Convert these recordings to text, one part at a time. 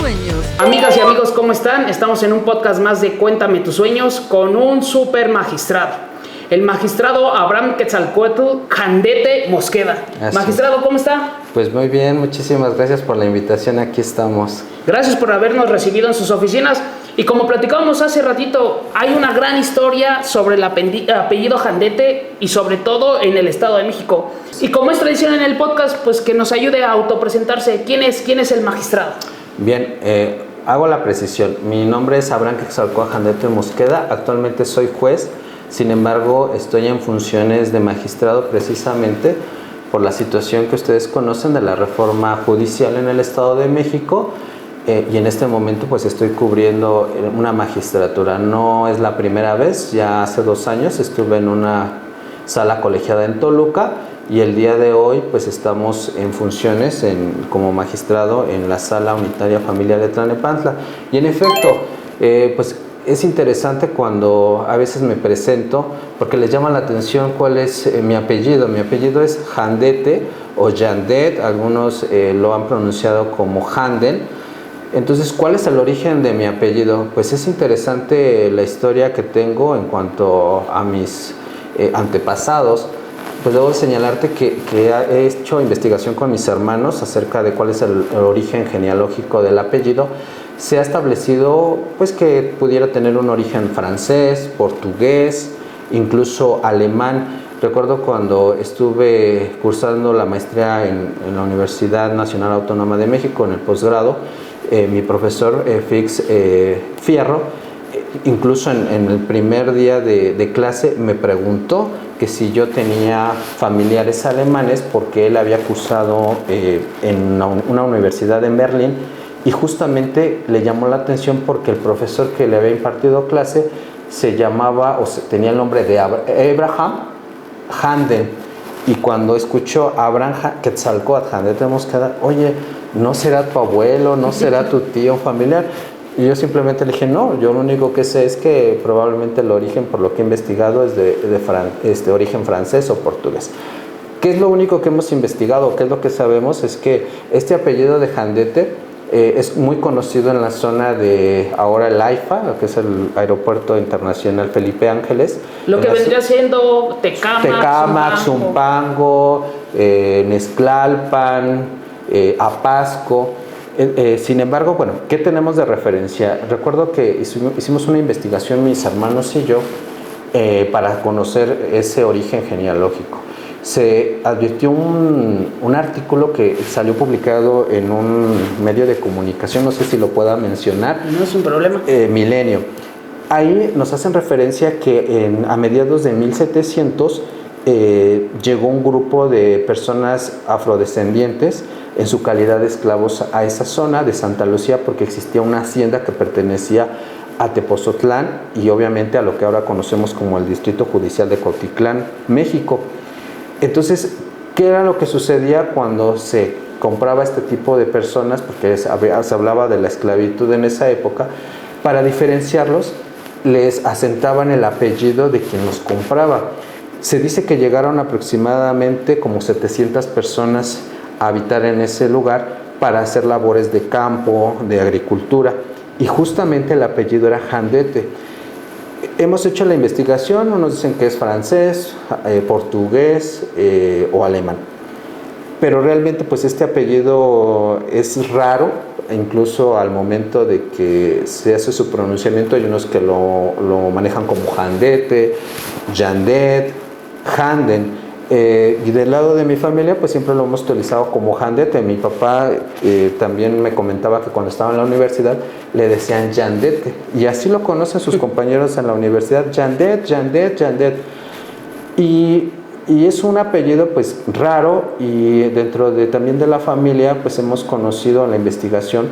sueños. Amigas y amigos, ¿cómo están? Estamos en un podcast más de Cuéntame tus sueños con un super magistrado. El magistrado Abraham Quetzalcóatl Jandete Mosqueda. Magistrado, ¿cómo está? Pues muy bien, muchísimas gracias por la invitación, aquí estamos. Gracias por habernos recibido en sus oficinas. Y como platicábamos hace ratito, hay una gran historia sobre el apellido Jandete y sobre todo en el Estado de México. Y como es tradición en el podcast, pues que nos ayude a autopresentarse. ¿Quién es el magistrado? Bien, hago la precisión. Mi nombre es Abraham Quetzalcóatl Jandete Mosqueda, actualmente soy juez, sin embargo estoy en funciones de magistrado precisamente por la situación que ustedes conocen de la reforma judicial en el Estado de México. Y en este momento pues estoy cubriendo una magistratura. No es la primera vez, ya hace 2 años estuve en una sala colegiada en Toluca y el día de hoy pues estamos en funciones como magistrado en la sala unitaria familiar de Tlalnepantla. Y en efecto, pues es interesante cuando a veces me presento porque les llama la atención cuál es mi apellido. Mi apellido es Jandete o Jandet, algunos lo han pronunciado como Janden. Entonces, ¿cuál es el origen de mi apellido? Pues es interesante la historia que tengo en cuanto a mis antepasados. Pues debo señalarte que he hecho investigación con mis hermanos acerca de cuál es el origen genealógico del apellido. Se ha establecido pues que pudiera tener un origen francés, portugués, incluso alemán. Recuerdo cuando estuve cursando la maestría en la Universidad Nacional Autónoma de México en el posgrado, mi profesor Fix Fierro, incluso en el primer día de clase me preguntó que si yo tenía familiares alemanes porque él había cursado en una universidad en Berlín y justamente le llamó la atención porque el profesor que le había impartido clase se llamaba tenía el nombre de Abraham Handen, y cuando escuchó Abraham Quetzalcóatl Jandete Mosqueda, oye, ¿no será tu abuelo, no será tu tío familiar? Y yo simplemente le dije, no, yo lo único que sé es que probablemente el origen, por lo que he investigado, es de origen francés o portugués. ¿Qué es lo único que hemos investigado? ¿Qué es lo que sabemos? Es que este apellido de Jandete es muy conocido en la zona de ahora el AIFA, lo que es el Aeropuerto Internacional Felipe Ángeles. Lo que vendría siendo Tecámac, Zumpango, Nextlalpan, Apasco. Sin embargo, bueno, ¿qué tenemos de referencia? Recuerdo que hicimos una investigación mis hermanos y yo para conocer ese origen genealógico. Se advirtió un artículo que salió publicado en un medio de comunicación, no sé si lo pueda mencionar. No es un problema. Milenio. Ahí nos hacen referencia que a mediados de 1700 llegó un grupo de personas afrodescendientes en su calidad de esclavos a esa zona de Santa Lucía porque existía una hacienda que pertenecía a Tepozotlán y obviamente a lo que ahora conocemos como el Distrito Judicial de Cuautitlán, México. Entonces, ¿qué era lo que sucedía cuando se compraba este tipo de personas? Porque se hablaba de la esclavitud en esa época. Para diferenciarlos, les asentaban el apellido de quien los compraba. Se dice que llegaron aproximadamente como 700 personas a habitar en ese lugar para hacer labores de campo, de agricultura. Y justamente el apellido era Jandete. Hemos hecho la investigación, unos dicen que es francés, portugués o alemán. Pero realmente pues este apellido es raro, incluso al momento de que se hace su pronunciamiento hay unos que lo manejan como Jandete, Jandet, Handen. Y del lado de mi familia pues siempre lo hemos utilizado como Jandete. Mi papá también me comentaba que cuando estaba en la universidad le decían Jandete y así lo conocen sus compañeros en la universidad, Jandet, Jandet, Jandet. Y es un apellido pues raro y dentro también de la familia pues hemos conocido en la investigación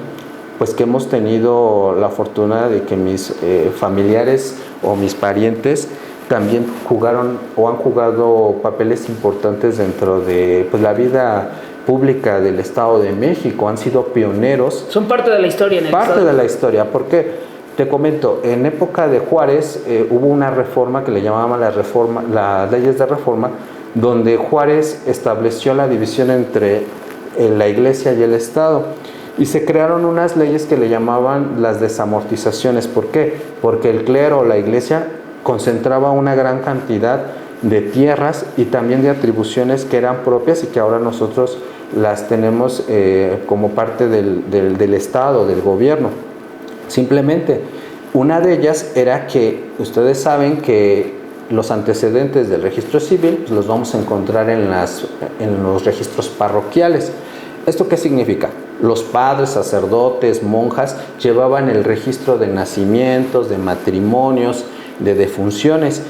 pues que hemos tenido la fortuna de que mis familiares o mis parientes también jugaron o han jugado papeles importantes dentro de pues, la vida pública del Estado de México, han sido pioneros. Son parte de la historia en el Parte Estado. de la historia, porque te comento, en época de Juárez hubo una reforma que le llamaban las leyes de reforma, donde Juárez estableció la división entre la Iglesia y el Estado. y se crearon unas leyes que le llamaban las desamortizaciones. ¿Por qué? Porque el clero o la iglesia concentraba una gran cantidad de tierras y también de atribuciones que eran propias y que ahora nosotros las tenemos como parte del Estado, del gobierno. Simplemente, una de ellas era que ustedes saben que los antecedentes del registro civil pues, los vamos a encontrar en los registros parroquiales. ¿Esto qué significa? Los padres, sacerdotes, monjas llevaban el registro de nacimientos, de matrimonios, de defunciones.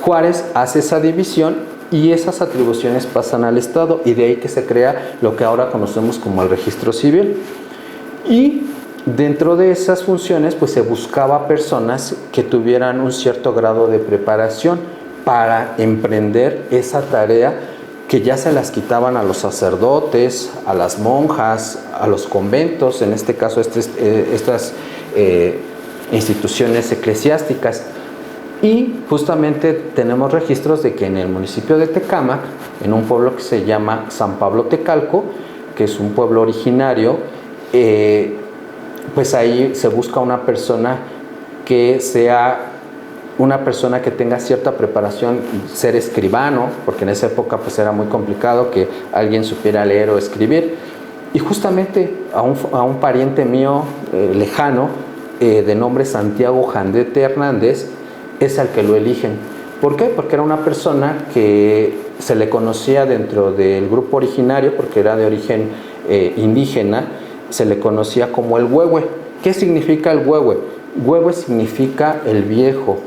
Juárez hace esa división y esas atribuciones pasan al Estado, y de ahí que se crea lo que ahora conocemos como el registro civil. Y dentro de esas funciones pues se buscaba personas que tuvieran un cierto grado de preparación para emprender esa tarea que ya se las quitaban a los sacerdotes, a las monjas, a los conventos, en este caso estas instituciones eclesiásticas. Y justamente tenemos registros de que en el municipio de Tecámac, en un pueblo que se llama San Pablo Tecalco, que es un pueblo originario, pues ahí se busca una persona que sea una persona que tenga cierta preparación, ser escribano, porque en esa época pues era muy complicado que alguien supiera leer o escribir. Y justamente a un pariente mío lejano, de nombre Santiago Jandete Hernández, es al que lo eligen. ¿Por qué? Porque era una persona que se le conocía dentro del grupo originario, porque era de origen indígena, se le conocía como el huehue. ¿Qué significa el huehue? Huehue significa el viejo,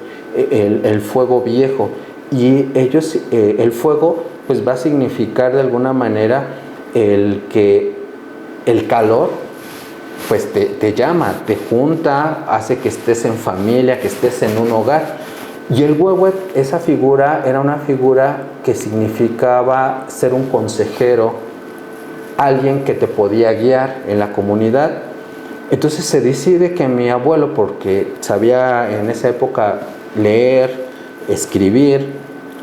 el fuego viejo, y ellos, el fuego pues va a significar de alguna manera el que el calor pues te llama, te junta, hace que estés en familia, que estés en un hogar. Y el huehue, esa figura, era una figura que significaba ser un consejero, alguien que te podía guiar en la comunidad. Entonces se decide que mi abuelo, porque sabía en esa época leer, escribir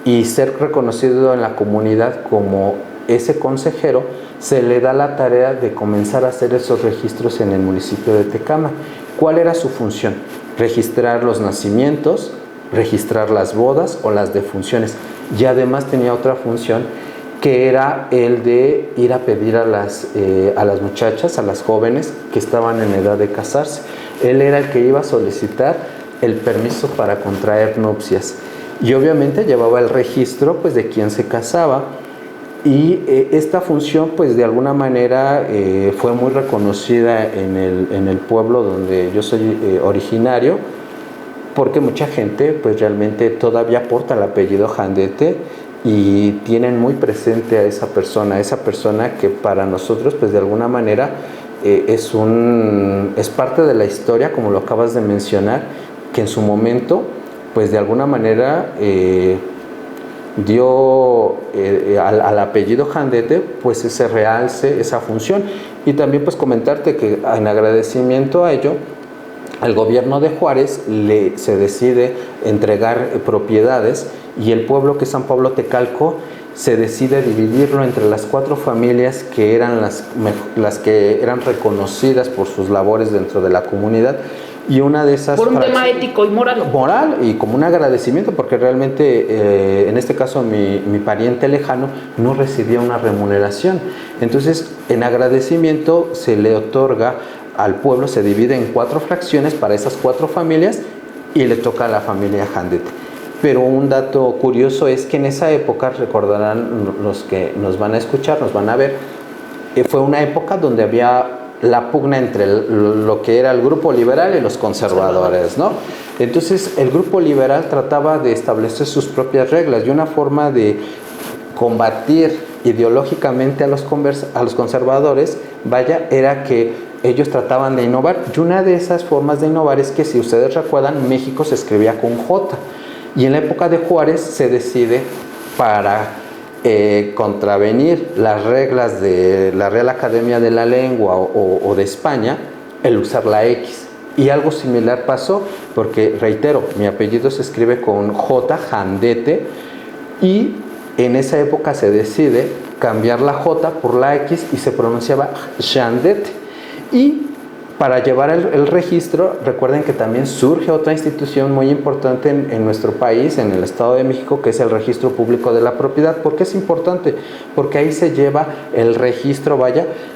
y ser reconocido en la comunidad como ese consejero, se le da la tarea de comenzar a hacer esos registros en el municipio de Tecámac. ¿Cuál era su función? Registrar los nacimientos, registrar las bodas o las defunciones. Y además tenía otra función, que era el de ir a pedir a las muchachas, a las jóvenes que estaban en edad de casarse. Él era el que iba a solicitar el permiso para contraer nupcias. Y obviamente llevaba el registro pues, de quién se casaba. Y esta función pues de alguna manera fue muy reconocida en el pueblo donde yo soy originario, porque mucha gente pues realmente todavía porta el apellido Jandete y tienen muy presente a esa persona que para nosotros pues de alguna manera es parte de la historia, como lo acabas de mencionar, que en su momento pues de alguna manera dio al apellido Jandete pues ese realce, esa función. Y también pues comentarte que en agradecimiento a ello, al gobierno de Juárez se decide entregar propiedades, y el pueblo, que es San Pablo Tecalco, se decide dividirlo entre las 4 familias que eran las que eran reconocidas por sus labores dentro de la comunidad. Y una de esas... Por un tema ético y moral. Moral, y como un agradecimiento, porque realmente, en este caso, mi pariente lejano no recibía una remuneración. Entonces, en agradecimiento se le otorga al pueblo, se divide en 4 fracciones para esas 4 familias, y le toca a la familia Jandete. Pero un dato curioso es que en esa época, recordarán los que nos van a escuchar, nos van a ver, fue una época donde había la pugna entre lo que era el grupo liberal y los conservadores, ¿no? Entonces el grupo liberal trataba de establecer sus propias reglas, y una forma de combatir ideológicamente a los conservadores, era que ellos trataban de innovar, y una de esas formas de innovar es que, si ustedes recuerdan, México se escribía con J, y en la época de Juárez se decide, para contravenir las reglas de la Real Academia de la Lengua o de España, el usar la X. Y algo similar pasó, porque, reitero, mi apellido se escribe con J, Jandete, y en esa época se decide cambiar la J por la X y se pronunciaba Jandete. Y para llevar el registro, recuerden que también surge otra institución muy importante en nuestro país, en el Estado de México, que es el Registro Público de la Propiedad. ¿Por qué es importante? Porque ahí se lleva el registro,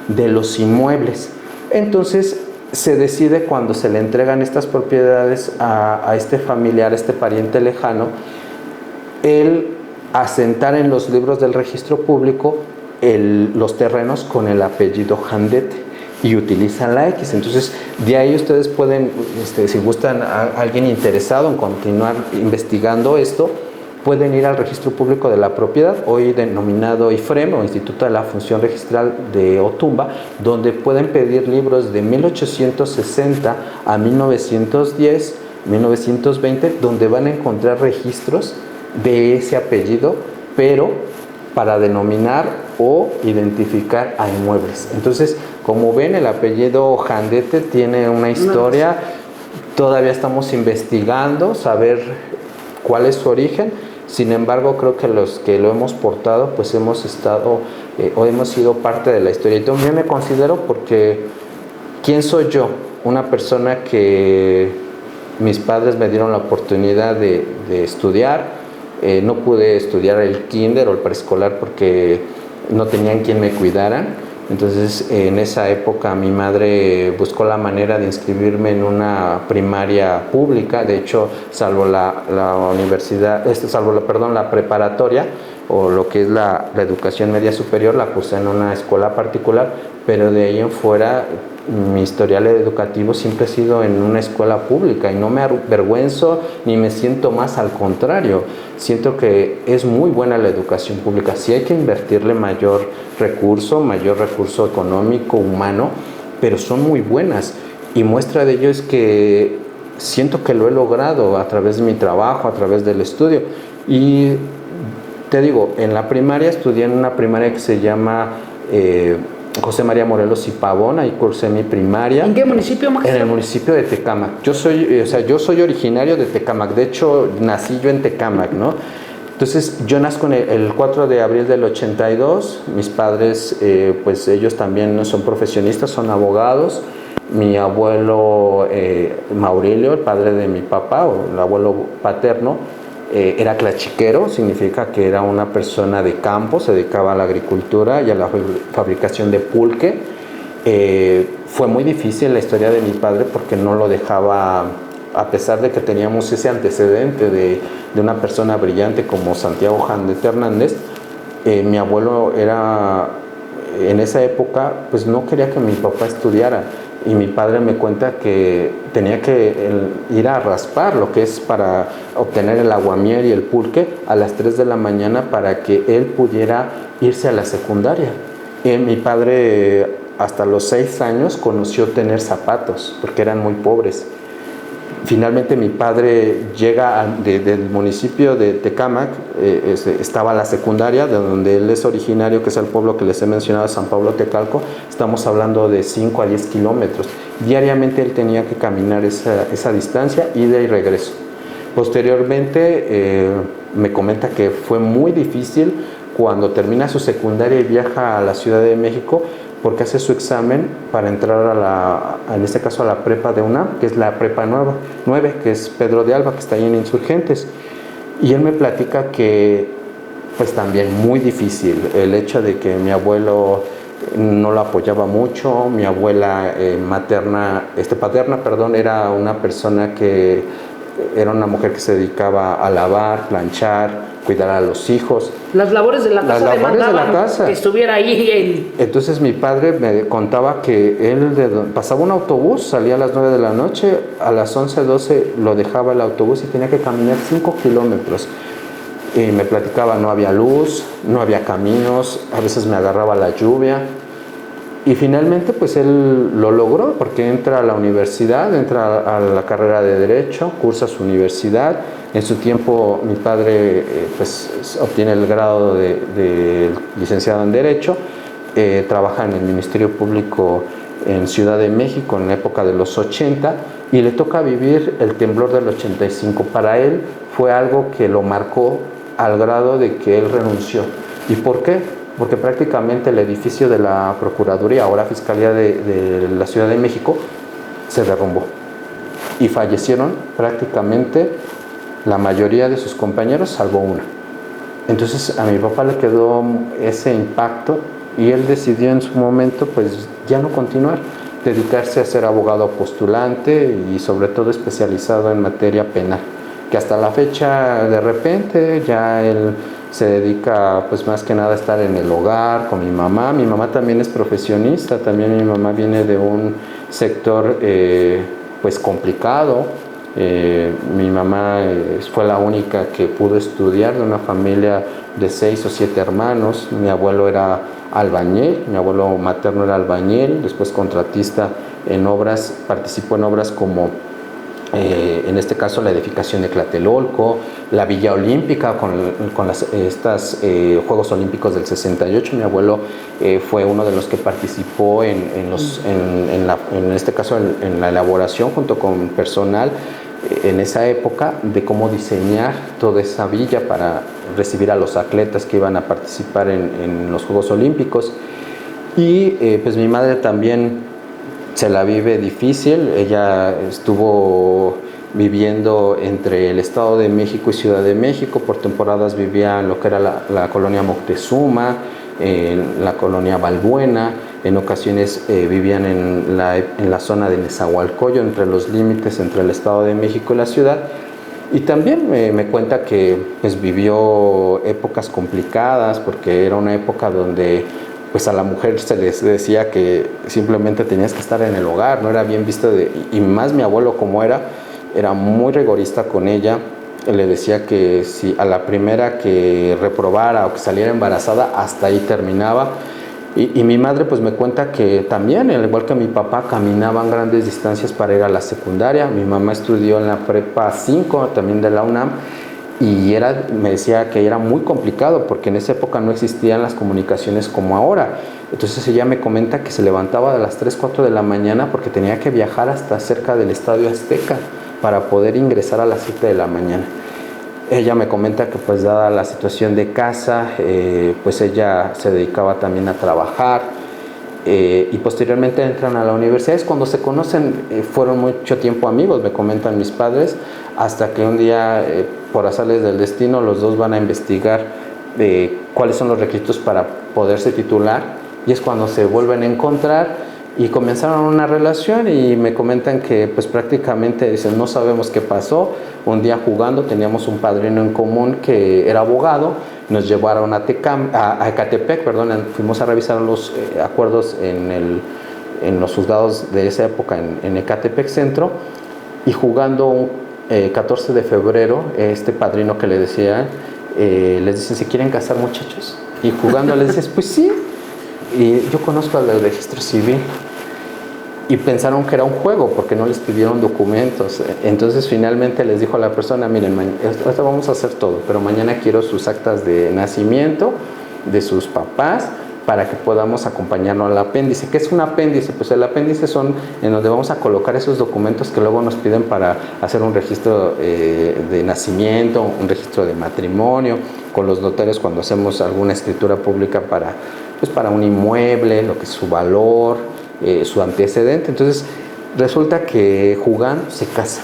de los inmuebles. Entonces, se decide cuando se le entregan estas propiedades a este familiar, a este pariente lejano, el asentar en los libros del registro público los terrenos con el apellido Jandete y utilizan la X. Entonces, de ahí ustedes pueden, si gustan a alguien interesado en continuar investigando esto, pueden ir al Registro Público de la Propiedad, hoy denominado IFREM o Instituto de la Función Registral de Otumba, donde pueden pedir libros de 1860 a 1910, 1920, donde van a encontrar registros de ese apellido, pero para denominar o identificar a inmuebles. Entonces, como ven, el apellido Jandete tiene una historia, todavía estamos investigando, saber cuál es su origen. Sin embargo, creo que los que lo hemos portado, pues hemos estado o hemos sido parte de la historia. Y también me considero porque, ¿quién soy yo? Una persona que mis padres me dieron la oportunidad de estudiar. No pude estudiar el kinder o el preescolar porque no tenían quien me cuidaran. Entonces, en esa época mi madre buscó la manera de inscribirme en una primaria pública. De hecho, salvo la universidad, la preparatoria o lo que es la educación media superior, la cursé en una escuela particular, pero de ahí en fuera mi historial educativo siempre ha sido en una escuela pública y no me avergüenzo ni me siento más, al contrario, siento que es muy buena la educación pública. Sí hay que invertirle mayor recurso económico, humano, pero son muy buenas, y muestra de ello es que siento que lo he logrado a través de mi trabajo, a través del estudio. Y te digo, en la primaria estudié en una primaria que se llama José María Morelos y Pavón, ahí cursé mi primaria. ¿En qué municipio, maestro? En el municipio de Tecámac. Yo soy originario de Tecámac, de hecho nací yo en Tecámac, ¿no? Entonces yo nazco el 4 de abril del 82, mis padres, pues ellos también son profesionistas, son abogados. Mi abuelo Maurilio, el padre de mi papá, o el abuelo paterno, era clachiquero, significa que era una persona de campo, se dedicaba a la agricultura y a la fabricación de pulque. Fue muy difícil la historia de mi padre porque no lo dejaba, a pesar de que teníamos ese antecedente de una persona brillante como Santiago Jandete Hernández. Mi abuelo era, en esa época, pues no quería que mi papá estudiara. Y mi padre me cuenta que tenía que ir a raspar lo que es para obtener el aguamiel y el pulque a las 3 de la mañana para que él pudiera irse a la secundaria. Mi padre hasta los 6 años conoció tener zapatos porque eran muy pobres. Finalmente mi padre llega del municipio de Tecámac, estaba la secundaria, de donde él es originario, que es el pueblo que les he mencionado, San Pablo Tecalco. Estamos hablando de 5 a 10 kilómetros. Diariamente él tenía que caminar esa distancia, ida y regreso. Posteriormente me comenta que fue muy difícil cuando termina su secundaria y viaja a la Ciudad de México, porque hace su examen para entrar en este caso a la prepa de UNAM, que es la prepa 9, que es Pedro de Alba, que está ahí en Insurgentes. Y él me platica que pues también muy difícil el hecho de que mi abuelo no lo apoyaba mucho. Mi abuela paterna, era una persona que era una mujer que se dedicaba a lavar, planchar, cuidar a los hijos. Las labores de la casa. Las labores de la casa. Que estuviera ahí. Entonces mi padre me contaba que él pasaba un autobús, salía a las 9 de la noche, a las 11, 12 lo dejaba el autobús y tenía que caminar 5 kilómetros. Y me platicaba, no había luz, no había caminos, a veces me agarraba la lluvia. Y finalmente pues él lo logró porque entra a la universidad, entra a la carrera de Derecho, cursa su universidad. En su tiempo mi padre pues obtiene el grado de licenciado en Derecho, trabaja en el Ministerio Público en Ciudad de México en la época de los 80 y le toca vivir el temblor del 85. Para él, fue algo que lo marcó al grado de que él renunció. ¿Y por qué? Porque porque prácticamente el edificio de la Procuraduría, ahora Fiscalía de la Ciudad de México, se derrumbó y fallecieron prácticamente la mayoría de sus compañeros, salvo una. Entonces a mi papá le quedó ese impacto y él decidió en su momento pues ya no continuar, dedicarse a ser abogado postulante y sobre todo especializado en materia penal, que hasta la fecha de repente ya él se dedica pues más que nada a estar en el hogar con mi mamá. Mi mamá también es profesionista, también mi mamá viene de un sector pues complicado. Mi mamá fue la única que pudo estudiar de una familia de 6 o 7 hermanos. Mi abuelo era albañil, mi abuelo materno era albañil, después contratista en obras, participó en obras como en este caso la edificación de Tlatelolco, la Villa Olímpica con estos Juegos Olímpicos del 68. Mi abuelo fue uno de los que participó en este caso en la elaboración junto con personal en esa época de cómo diseñar toda esa villa para recibir a los atletas que iban a participar en los Juegos Olímpicos. Y pues mi madre también se la vive difícil. Ella estuvo viviendo entre el Estado de México y Ciudad de México. Por temporadas vivía en lo que era la colonia Moctezuma, en la colonia Balbuena. En ocasiones vivían en la zona de Nezahualcóyotl, entre los límites entre el Estado de México y la ciudad. Y también me cuenta que pues, vivió épocas complicadas, porque era una época donde pues a la mujer se les decía que simplemente tenías que estar en el hogar, no era bien visto, y más mi abuelo como era muy rigorista con ella. Le decía que si a la primera que reprobara o que saliera embarazada, hasta ahí terminaba. Y mi madre pues me cuenta que también, al igual que mi papá, caminaban grandes distancias para ir a la secundaria. Mi mamá estudió en la prepa 5, también de la UNAM, y me decía que era muy complicado porque en esa época no existían las comunicaciones como ahora. Entonces ella me comenta que se levantaba a las 3, 4 de la mañana porque tenía que viajar hasta cerca del Estadio Azteca para poder ingresar a las 7 de la mañana. Ella me comenta que pues dada la situación de casa, pues ella se dedicaba también a trabajar y posteriormente entran a la universidad. Es cuando se conocen, fueron mucho tiempo amigos, me comentan mis padres, hasta que un día, por azares del destino, los dos van a investigar cuáles son los requisitos para poderse titular, y es cuando se vuelven a encontrar y comenzaron una relación. Y me comentan que pues prácticamente dicen, no sabemos qué pasó. Un día jugando teníamos un padrino en común que era abogado, nos llevaron a Ecatepec, fuimos a revisar los acuerdos en los juzgados de esa época en Ecatepec Centro, y jugando un 14 de febrero, este padrino que le decía, les dicen, ¿se quieren casar, muchachos? Y jugando les dices, pues sí. Y yo conozco al del registro civil. Y pensaron que era un juego porque no les pidieron documentos. Entonces finalmente les dijo a la persona, miren, ahorita vamos a hacer todo, pero mañana quiero sus actas de nacimiento de sus papás para que podamos acompañarlo al apéndice. ¿Qué es un apéndice? Pues el apéndice son en donde vamos a colocar esos documentos que luego nos piden para hacer un registro de nacimiento, un registro de matrimonio, con los notarios cuando hacemos alguna escritura pública para un inmueble, lo que es su valor, su antecedente. Entonces resulta que jugando se casa.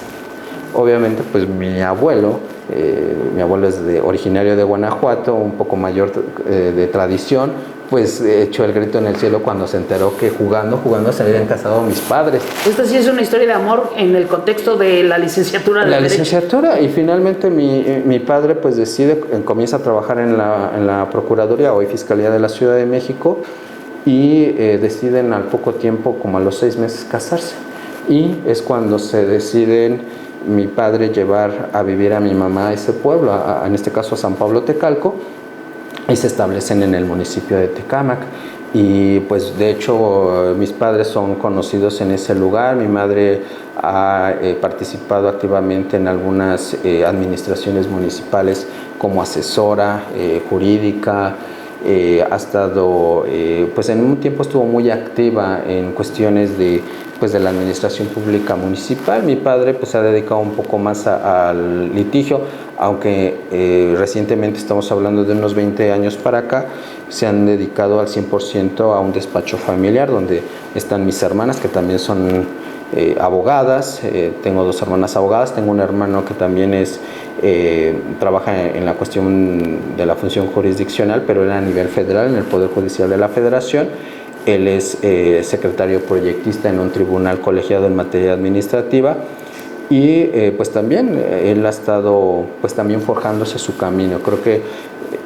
Obviamente pues mi abuelo es originario de Guanajuato, un poco mayor de tradición, pues echó el grito en el cielo cuando se enteró que jugando se habían casado mis padres. Esta sí es una historia de amor en el contexto de la licenciatura de la Derecho. Licenciatura, y finalmente mi padre pues comienza a trabajar en la Procuraduría, hoy Fiscalía de la Ciudad de México, y deciden al poco tiempo, como a los 6 meses, casarse. Y es cuando se deciden mi padre llevar a vivir a mi mamá a ese pueblo, en este caso a San Pablo Tecalco, y se establecen en el municipio de Tecámac. Y pues de hecho mis padres son conocidos en ese lugar. Mi madre ha participado activamente en algunas administraciones municipales como asesora jurídica. Ha estado, pues en un tiempo estuvo muy activa en cuestiones de la administración pública municipal. Mi padre pues se ha dedicado un poco más al litigio, aunque recientemente, estamos hablando de unos 20 años para acá, se han dedicado al 100% a un despacho familiar, donde están mis hermanas, que también son abogadas. Tengo 2 hermanas abogadas, tengo un hermano que también trabaja en la cuestión de la función jurisdiccional, pero él a nivel federal, en el Poder Judicial de la Federación. Él es secretario proyectista en un tribunal colegiado en materia administrativa. Y pues también él ha estado pues también forjándose su camino. Creo que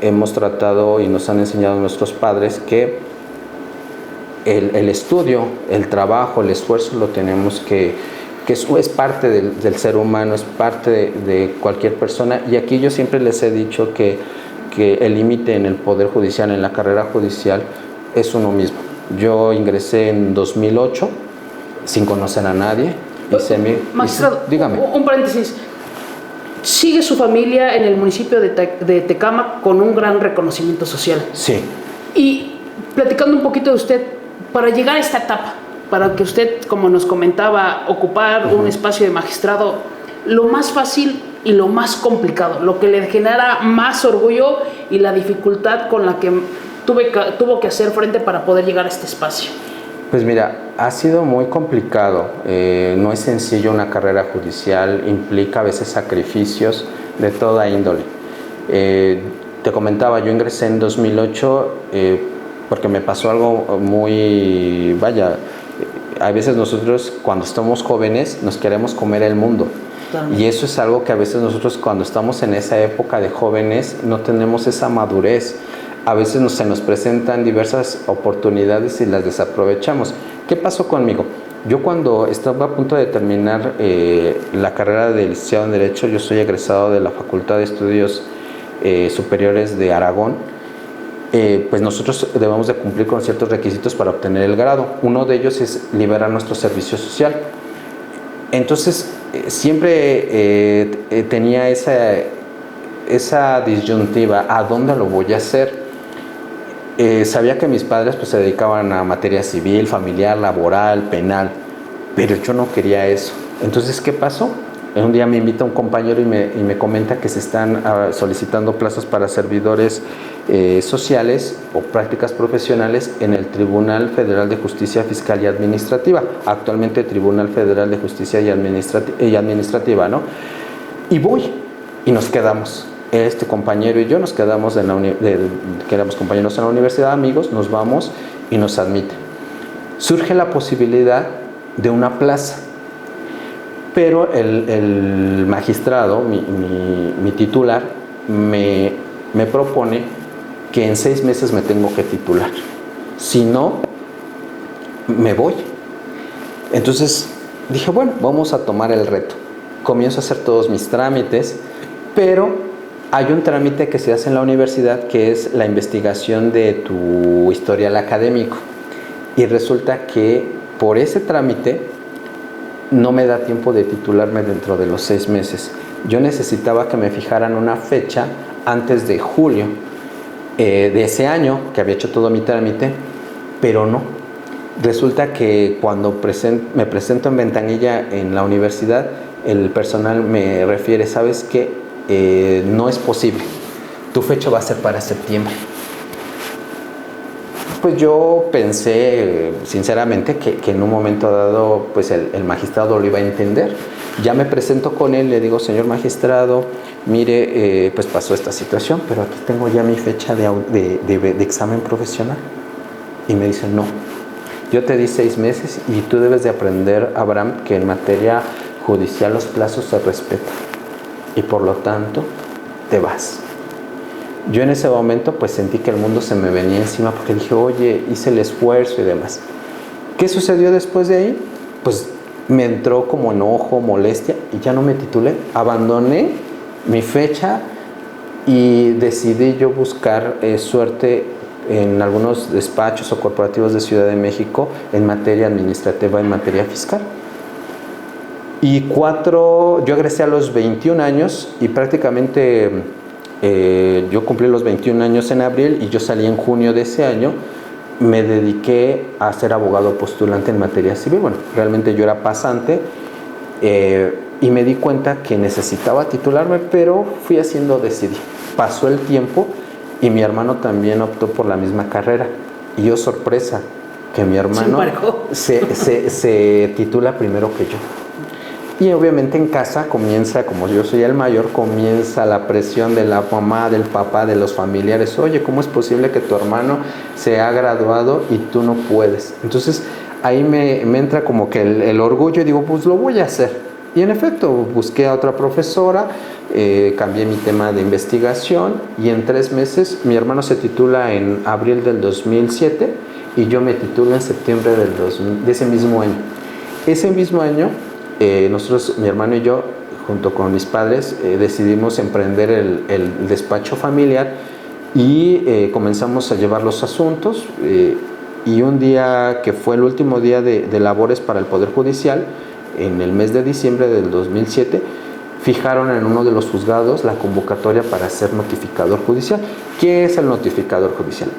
hemos tratado y nos han enseñado nuestros padres que el estudio, el trabajo, el esfuerzo lo tenemos que eso es parte del ser humano, es parte de cualquier persona. Y aquí yo siempre les he dicho que el límite en el Poder Judicial, en la carrera judicial, es uno mismo. Yo ingresé en 2008 sin conocer a nadie. Magistrado, dígame. Un paréntesis. Sigue su familia en el municipio de Tecámac con un gran reconocimiento social. Sí. Y platicando un poquito de usted, para llegar a esta etapa, para que usted, como nos comentaba, ocupar un espacio de magistrado, lo más fácil y lo más complicado, lo que le genera más orgullo y la dificultad con la que tuvo que hacer frente para poder llegar a este espacio. Pues mira, ha sido muy complicado, no es sencillo una carrera judicial, implica a veces sacrificios de toda índole. Te comentaba, yo ingresé en 2008 porque me pasó algo muy, vaya, a veces nosotros cuando estamos jóvenes nos queremos comer el mundo. Y eso es algo que a veces nosotros cuando estamos en esa época de jóvenes no tenemos esa madurez. A veces se nos presentan diversas oportunidades y las desaprovechamos. ¿Qué pasó conmigo? Yo cuando estaba a punto de terminar la carrera de licenciado en Derecho, yo soy egresado de la Facultad de Estudios Superiores de Aragón, pues nosotros debemos de cumplir con ciertos requisitos para obtener el grado. Uno de ellos es liberar nuestro servicio social. Entonces, siempre tenía esa disyuntiva, ¿a dónde lo voy a hacer? Sabía que mis padres pues, se dedicaban a materia civil, familiar, laboral, penal, pero yo no quería eso. Entonces, ¿qué pasó? Un día me invita un compañero y me comenta que se están solicitando plazas para servidores sociales o prácticas profesionales en el Tribunal Federal de Justicia Fiscal y Administrativa, actualmente Tribunal Federal de Justicia y Administrativa, ¿no? Y voy y nos quedamos. Este compañero y yo nos quedamos que éramos compañeros en la universidad, amigos, nos vamos y nos admiten. Surge la posibilidad de una plaza, pero el magistrado, mi titular, me propone que en 6 meses me tengo que titular. Si no, me voy. Entonces dije, bueno, vamos a tomar el reto. Comienzo a hacer todos mis trámites, pero hay un trámite que se hace en la universidad que es la investigación de tu historial académico. Y resulta que por ese trámite no me da tiempo de titularme dentro de los 6 meses. Yo necesitaba que me fijaran una fecha antes de julio de ese año, que había hecho todo mi trámite, pero no. Resulta que cuando me presento en ventanilla en la universidad, el personal me refiere, ¿sabes qué? No es posible, tu fecha va a ser para septiembre. Pues yo pensé sinceramente que en un momento dado pues el magistrado lo iba a entender. Ya me presento con él, le digo, señor magistrado, mire, pues pasó esta situación, pero aquí tengo ya mi fecha de examen profesional. Y me dice, no, yo te di 6 meses y tú debes de aprender, Abraham, que en materia judicial los plazos se respetan. Y por lo tanto, te vas. Yo en ese momento pues sentí que el mundo se me venía encima porque dije, oye, hice el esfuerzo y demás. ¿Qué sucedió después de ahí? Pues me entró como enojo, molestia y ya no me titulé. Abandoné mi fecha y decidí yo buscar suerte en algunos despachos o corporativos de Ciudad de México en materia administrativa, en materia fiscal. Y yo egresé a los 21 años y prácticamente yo cumplí los 21 años en abril y yo salí en junio de ese año. Me dediqué a ser abogado postulante en materia civil. Bueno, realmente yo era pasante y me di cuenta que necesitaba titularme, pero fui haciendo decidí. Pasó el tiempo y mi hermano también optó por la misma carrera. Y yo, sorpresa, que mi hermano se titula primero que yo. Y obviamente en casa comienza, como yo soy el mayor, comienza la presión de la mamá, del papá, de los familiares. Oye, ¿cómo es posible que tu hermano se ha graduado y tú no puedes? Entonces ahí me entra como que el orgullo y digo, pues lo voy a hacer. Y en efecto, busqué a otra profesora, cambié mi tema de investigación y en 3 meses mi hermano se titula en abril del 2007 y yo me titulo en septiembre de ese mismo año. Ese mismo año, nosotros, mi hermano y yo, junto con mis padres, decidimos emprender el despacho familiar y comenzamos a llevar los asuntos. Y un día que fue el último día de labores para el Poder Judicial, en el mes de diciembre del 2007, fijaron en uno de los juzgados la convocatoria para ser notificador judicial. ¿Qué es el notificador judicial?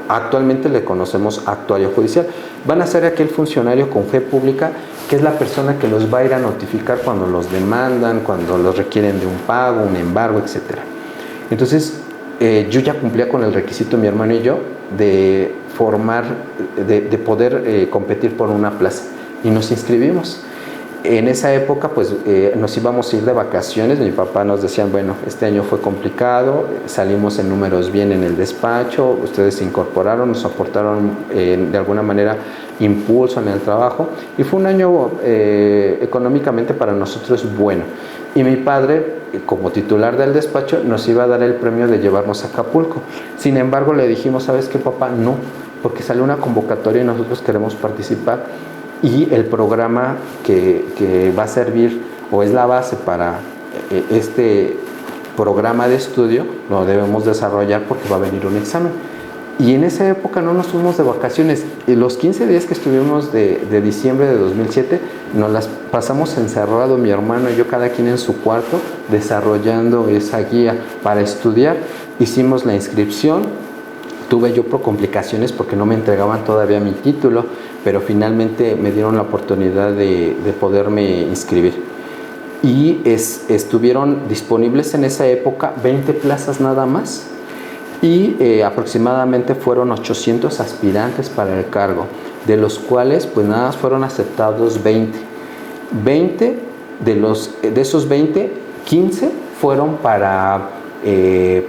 Actualmente le conocemos actuario judicial. Van a ser aquel funcionario con fe pública que es la persona que los va a ir a notificar cuando los demandan, cuando los requieren de un pago, un embargo, etc. Entonces, yo ya cumplía con el requisito, mi hermano y yo, de poder competir por una plaza y nos inscribimos. En esa época pues nos íbamos a ir de vacaciones. Mi papá nos decía, bueno, este año fue complicado, salimos en números bien en el despacho, ustedes se incorporaron, nos aportaron de alguna manera impulso en el trabajo y fue un año económicamente para nosotros bueno. Y mi padre, como titular del despacho, nos iba a dar el premio de llevarnos a Acapulco. Sin embargo, le dijimos, ¿sabes qué, papá? No, porque salió una convocatoria y nosotros queremos participar. Y el programa que va a servir o es la base para este programa de estudio lo debemos desarrollar porque va a venir un examen. Y en esa época no nos fuimos de vacaciones. Y los 15 días que estuvimos de diciembre de 2007 nos las pasamos encerrado, mi hermano y yo, cada quien en su cuarto, desarrollando esa guía para estudiar. Hicimos la inscripción. Tuve yo complicaciones porque no me entregaban todavía mi título, pero finalmente me dieron la oportunidad de poderme inscribir. Y estuvieron disponibles en esa época 20 plazas nada más y aproximadamente fueron 800 aspirantes para el cargo, de los cuales pues nada más fueron aceptados 20. 20 de esos 20, 15 fueron para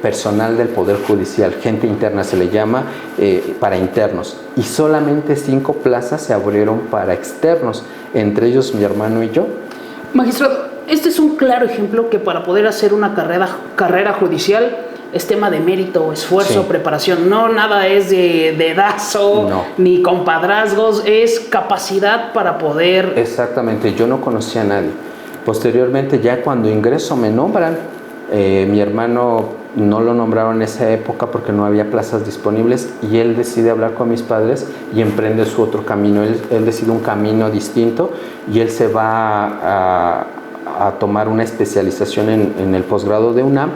personal del Poder Judicial, gente interna se le llama, para internos, y solamente 5 plazas se abrieron para externos, entre ellos mi hermano y yo. Magistrado, este es un claro ejemplo que para poder hacer una carrera judicial es tema de mérito, esfuerzo, sí, preparación. No, nada es de dedazo, no, ni compadrazgos, es capacidad para poder... Exactamente, yo no conocía a nadie. Posteriormente, ya cuando ingreso me nombran. Mi hermano no lo nombraron en esa época porque no había plazas disponibles y él decide hablar con mis padres y emprende su otro camino. Él decide un camino distinto y él se va a tomar una especialización en el posgrado de UNAM,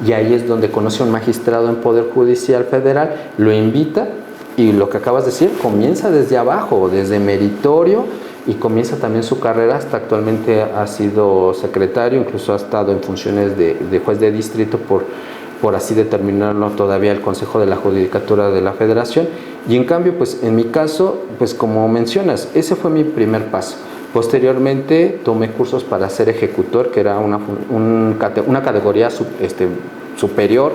y ahí es donde conoce a un magistrado en Poder Judicial Federal, lo invita y lo que acabas de decir, comienza desde abajo, desde meritorio, y comienza también su carrera. Hasta actualmente ha sido secretario, incluso ha estado en funciones de juez de distrito por así determinarlo todavía el Consejo de la Judicatura de la Federación. Y en cambio, pues en mi caso, pues como mencionas, ese fue mi primer paso. Posteriormente tomé cursos para ser ejecutor, que era una categoría superior.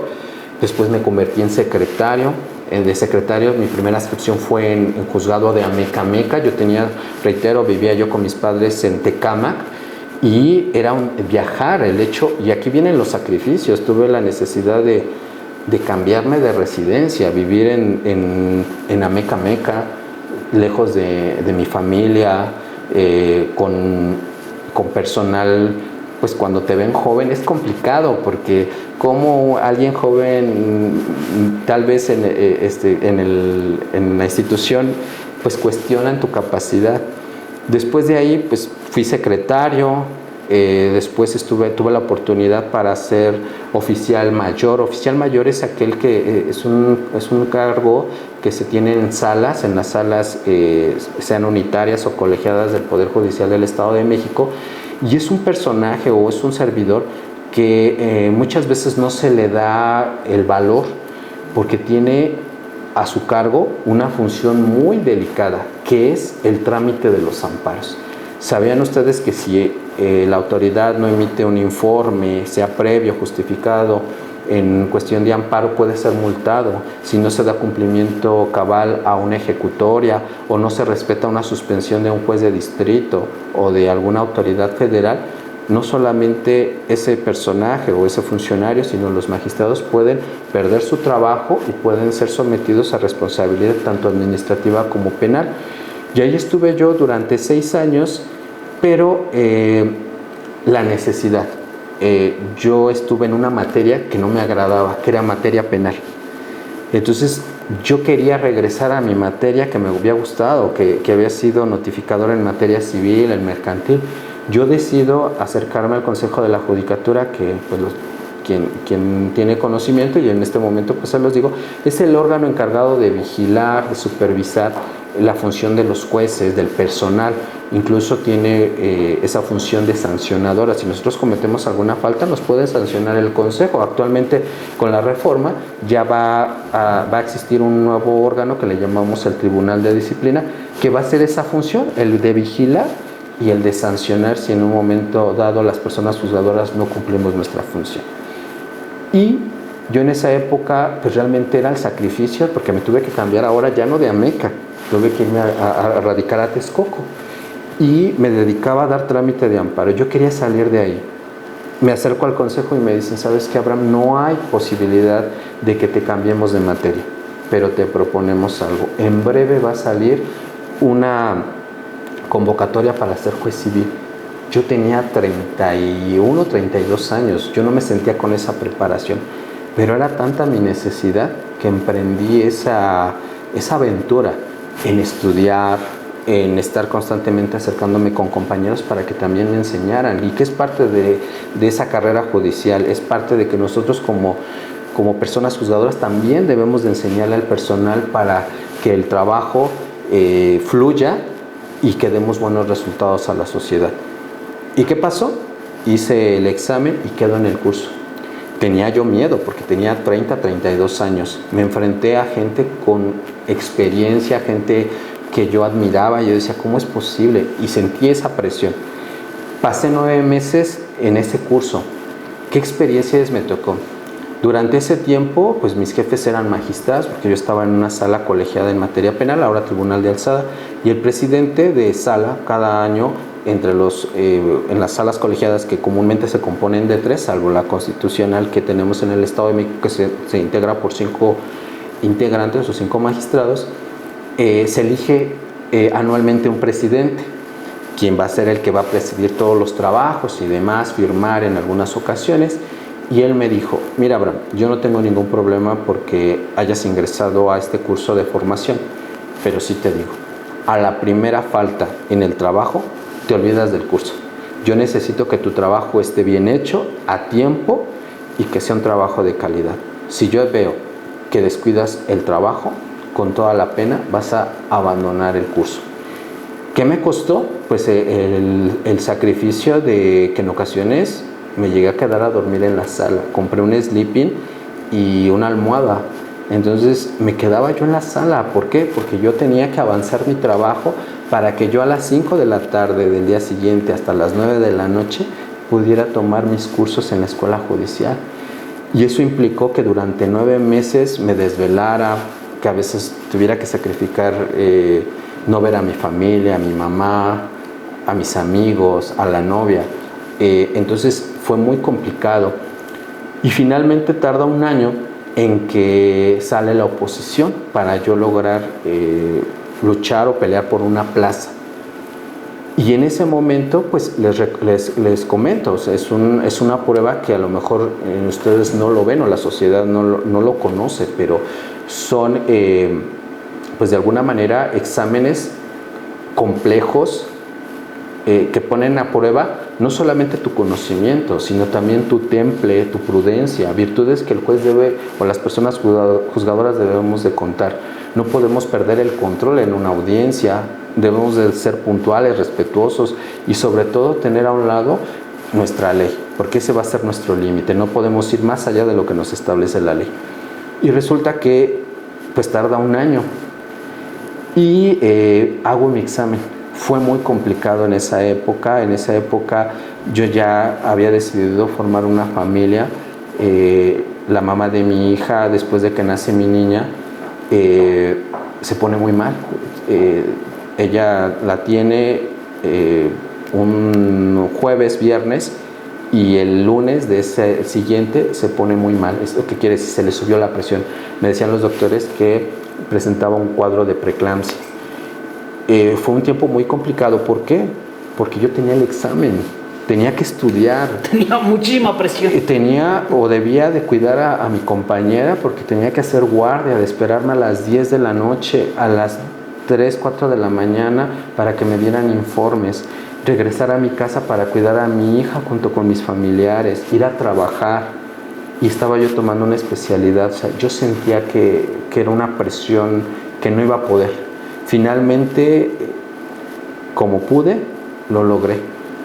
Después me convertí en secretario. De secretario, mi primera inscripción fue en juzgado de Amecameca. Yo vivía yo con mis padres en Tecámac y era viajar, el hecho, y aquí vienen los sacrificios. Tuve la necesidad de cambiarme de residencia, vivir en Amecameca, lejos de mi familia, con personal. Pues cuando te ven joven es complicado, porque como alguien joven tal vez en la institución pues cuestionan tu capacidad. Después de ahí pues fui secretario, después tuve la oportunidad para ser oficial mayor. Oficial mayor es aquel que es un cargo que se tiene en salas, las salas sean unitarias o colegiadas del Poder Judicial del Estado de México. Y es un personaje o es un servidor que muchas veces no se le da el valor porque tiene a su cargo una función muy delicada, que es el trámite de los amparos. ¿Sabían ustedes que si la autoridad no emite un informe, sea previo, justificado, en cuestión de amparo, puede ser multado si no se da cumplimiento cabal a una ejecutoria o no se respeta una suspensión de un juez de distrito o de alguna autoridad federal? No solamente ese personaje o ese funcionario, sino los magistrados pueden perder su trabajo y pueden ser sometidos a responsabilidad tanto administrativa como penal. Y ahí estuve yo durante 6 años, pero la necesidad. Yo estuve en una materia que no me agradaba, que era materia penal. Entonces yo quería regresar a mi materia que me había gustado, que había sido notificador en materia civil, en mercantil. Yo decido acercarme al Consejo de la Judicatura, que pues, quien tiene conocimiento, y en este momento pues se los digo, es el órgano encargado de vigilar, de supervisar la función de los jueces, del personal. Incluso tiene esa función de sancionadora. Si nosotros cometemos alguna falta, nos puede sancionar el Consejo. Actualmente, con la reforma, ya va a existir un nuevo órgano que le llamamos el Tribunal de Disciplina, que va a hacer esa función, el de vigilar y el de sancionar si en un momento dado las personas juzgadoras no cumplimos nuestra función. Y yo en esa época pues realmente era el sacrificio, porque me tuve que cambiar ahora ya no de Ameca, tuve que irme a radicar a Texcoco y me dedicaba a dar trámite de amparo. Yo quería salir de ahí. Me acerco al consejo y me dicen, ¿sabes qué, Abraham? No hay posibilidad de que te cambiemos de materia, pero te proponemos algo. En breve va a salir una convocatoria para ser juez civil. Yo tenía 31, 32 años, yo no me sentía con esa preparación, pero era tanta mi necesidad que emprendí esa aventura en estudiar, en estar constantemente acercándome con compañeros para que también me enseñaran, y que es parte de esa carrera judicial, es parte de que nosotros como personas juzgadoras también debemos de enseñarle al personal para que el trabajo fluya y que demos buenos resultados a la sociedad. ¿Y qué pasó? Hice el examen y quedo en el curso. Tenía yo miedo porque tenía 30, 32 años. Me enfrenté a gente con experiencia, gente que yo admiraba, y yo decía, ¿cómo es posible? Y sentí esa presión. Pasé 9 meses en ese curso. ¿Qué experiencias me tocó? Durante ese tiempo, pues mis jefes eran magistrados, porque yo estaba en una sala colegiada en materia penal, ahora Tribunal de Alzada, y el presidente de sala, cada año, en las salas colegiadas que comúnmente se componen de 3, salvo la constitucional que tenemos en el Estado de México, que se integra por 5 integrantes o 5 magistrados, se elige anualmente un presidente, quien va a ser el que va a presidir todos los trabajos y demás, firmar en algunas ocasiones. Y él me dijo, mira, Abraham, yo no tengo ningún problema porque hayas ingresado a este curso de formación, pero sí te digo, a la primera falta en el trabajo, te olvidas del curso. Yo necesito que tu trabajo esté bien hecho, a tiempo, y que sea un trabajo de calidad. Si yo veo que descuidas el trabajo, con toda la pena vas a abandonar el curso. ¿Qué me costó? Pues el sacrificio de que en ocasiones me llegué a quedar a dormir en la sala. Compré un sleeping y una almohada. Entonces me quedaba yo en la sala. ¿Por qué? Porque yo tenía que avanzar mi trabajo para que yo a las 5 de la tarde del día siguiente hasta las 9 de la noche pudiera tomar mis cursos en la escuela judicial. Y eso implicó que durante 9 meses me desvelara, que a veces tuviera que sacrificar no ver a mi familia, a mi mamá, a mis amigos, a la novia. Entonces fue muy complicado. Y finalmente tarda 1 año en que sale la oposición para yo lograr luchar o pelear por una plaza. Y en ese momento, pues les comento, o sea, es una prueba que a lo mejor ustedes no lo ven o la sociedad no lo conoce, pero son, pues de alguna manera, exámenes complejos que ponen a prueba no solamente tu conocimiento, sino también tu temple, tu prudencia, virtudes que el juez debe, o las personas juzgadoras debemos de contar. No podemos perder el control en una audiencia, debemos de ser puntuales, respetuosos y sobre todo tener a un lado nuestra ley, porque ese va a ser nuestro límite. No podemos ir más allá de lo que nos establece la ley. Y resulta que pues tarda un año y hago mi examen. Fue muy complicado en esa época. En esa época yo ya había decidido formar una familia. La mamá de mi hija, después de que nace mi niña, se pone muy mal. Ella la tiene un jueves, viernes, y el lunes de ese siguiente se pone muy mal. ¿Esto qué quiere decir? Se le subió la presión. Me decían los doctores que presentaba un cuadro de preeclampsia. Fue un tiempo muy complicado. ¿Por qué? Porque yo tenía el examen, tenía que estudiar. Tenía muchísima presión. Tenía o debía de cuidar a mi compañera porque tenía que hacer guardia, de esperarme a las 10 de la noche, a las 3, 4 de la mañana para que me dieran informes, regresar a mi casa para cuidar a mi hija junto con mis familiares, ir a trabajar. Y estaba yo tomando una especialidad. O sea, yo sentía que era una presión que no iba a poder. Finalmente, como pude, lo logré.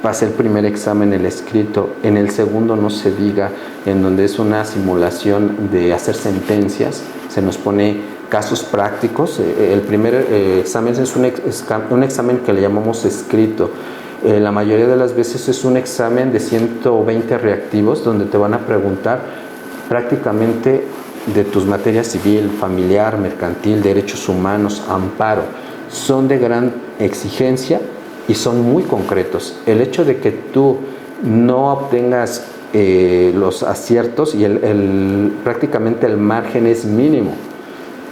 Pasé el primer examen, el escrito. En el segundo no se diga, en donde es una simulación de hacer sentencias. Se nos pone casos prácticos. El primer examen es un examen que le llamamos escrito. La mayoría de las veces es un examen de 120 reactivos donde te van a preguntar prácticamente de tus materias civil, familiar, mercantil, derechos humanos, amparo. Son de gran exigencia y son muy concretos. El hecho de que tú no obtengas los aciertos y prácticamente el margen es mínimo,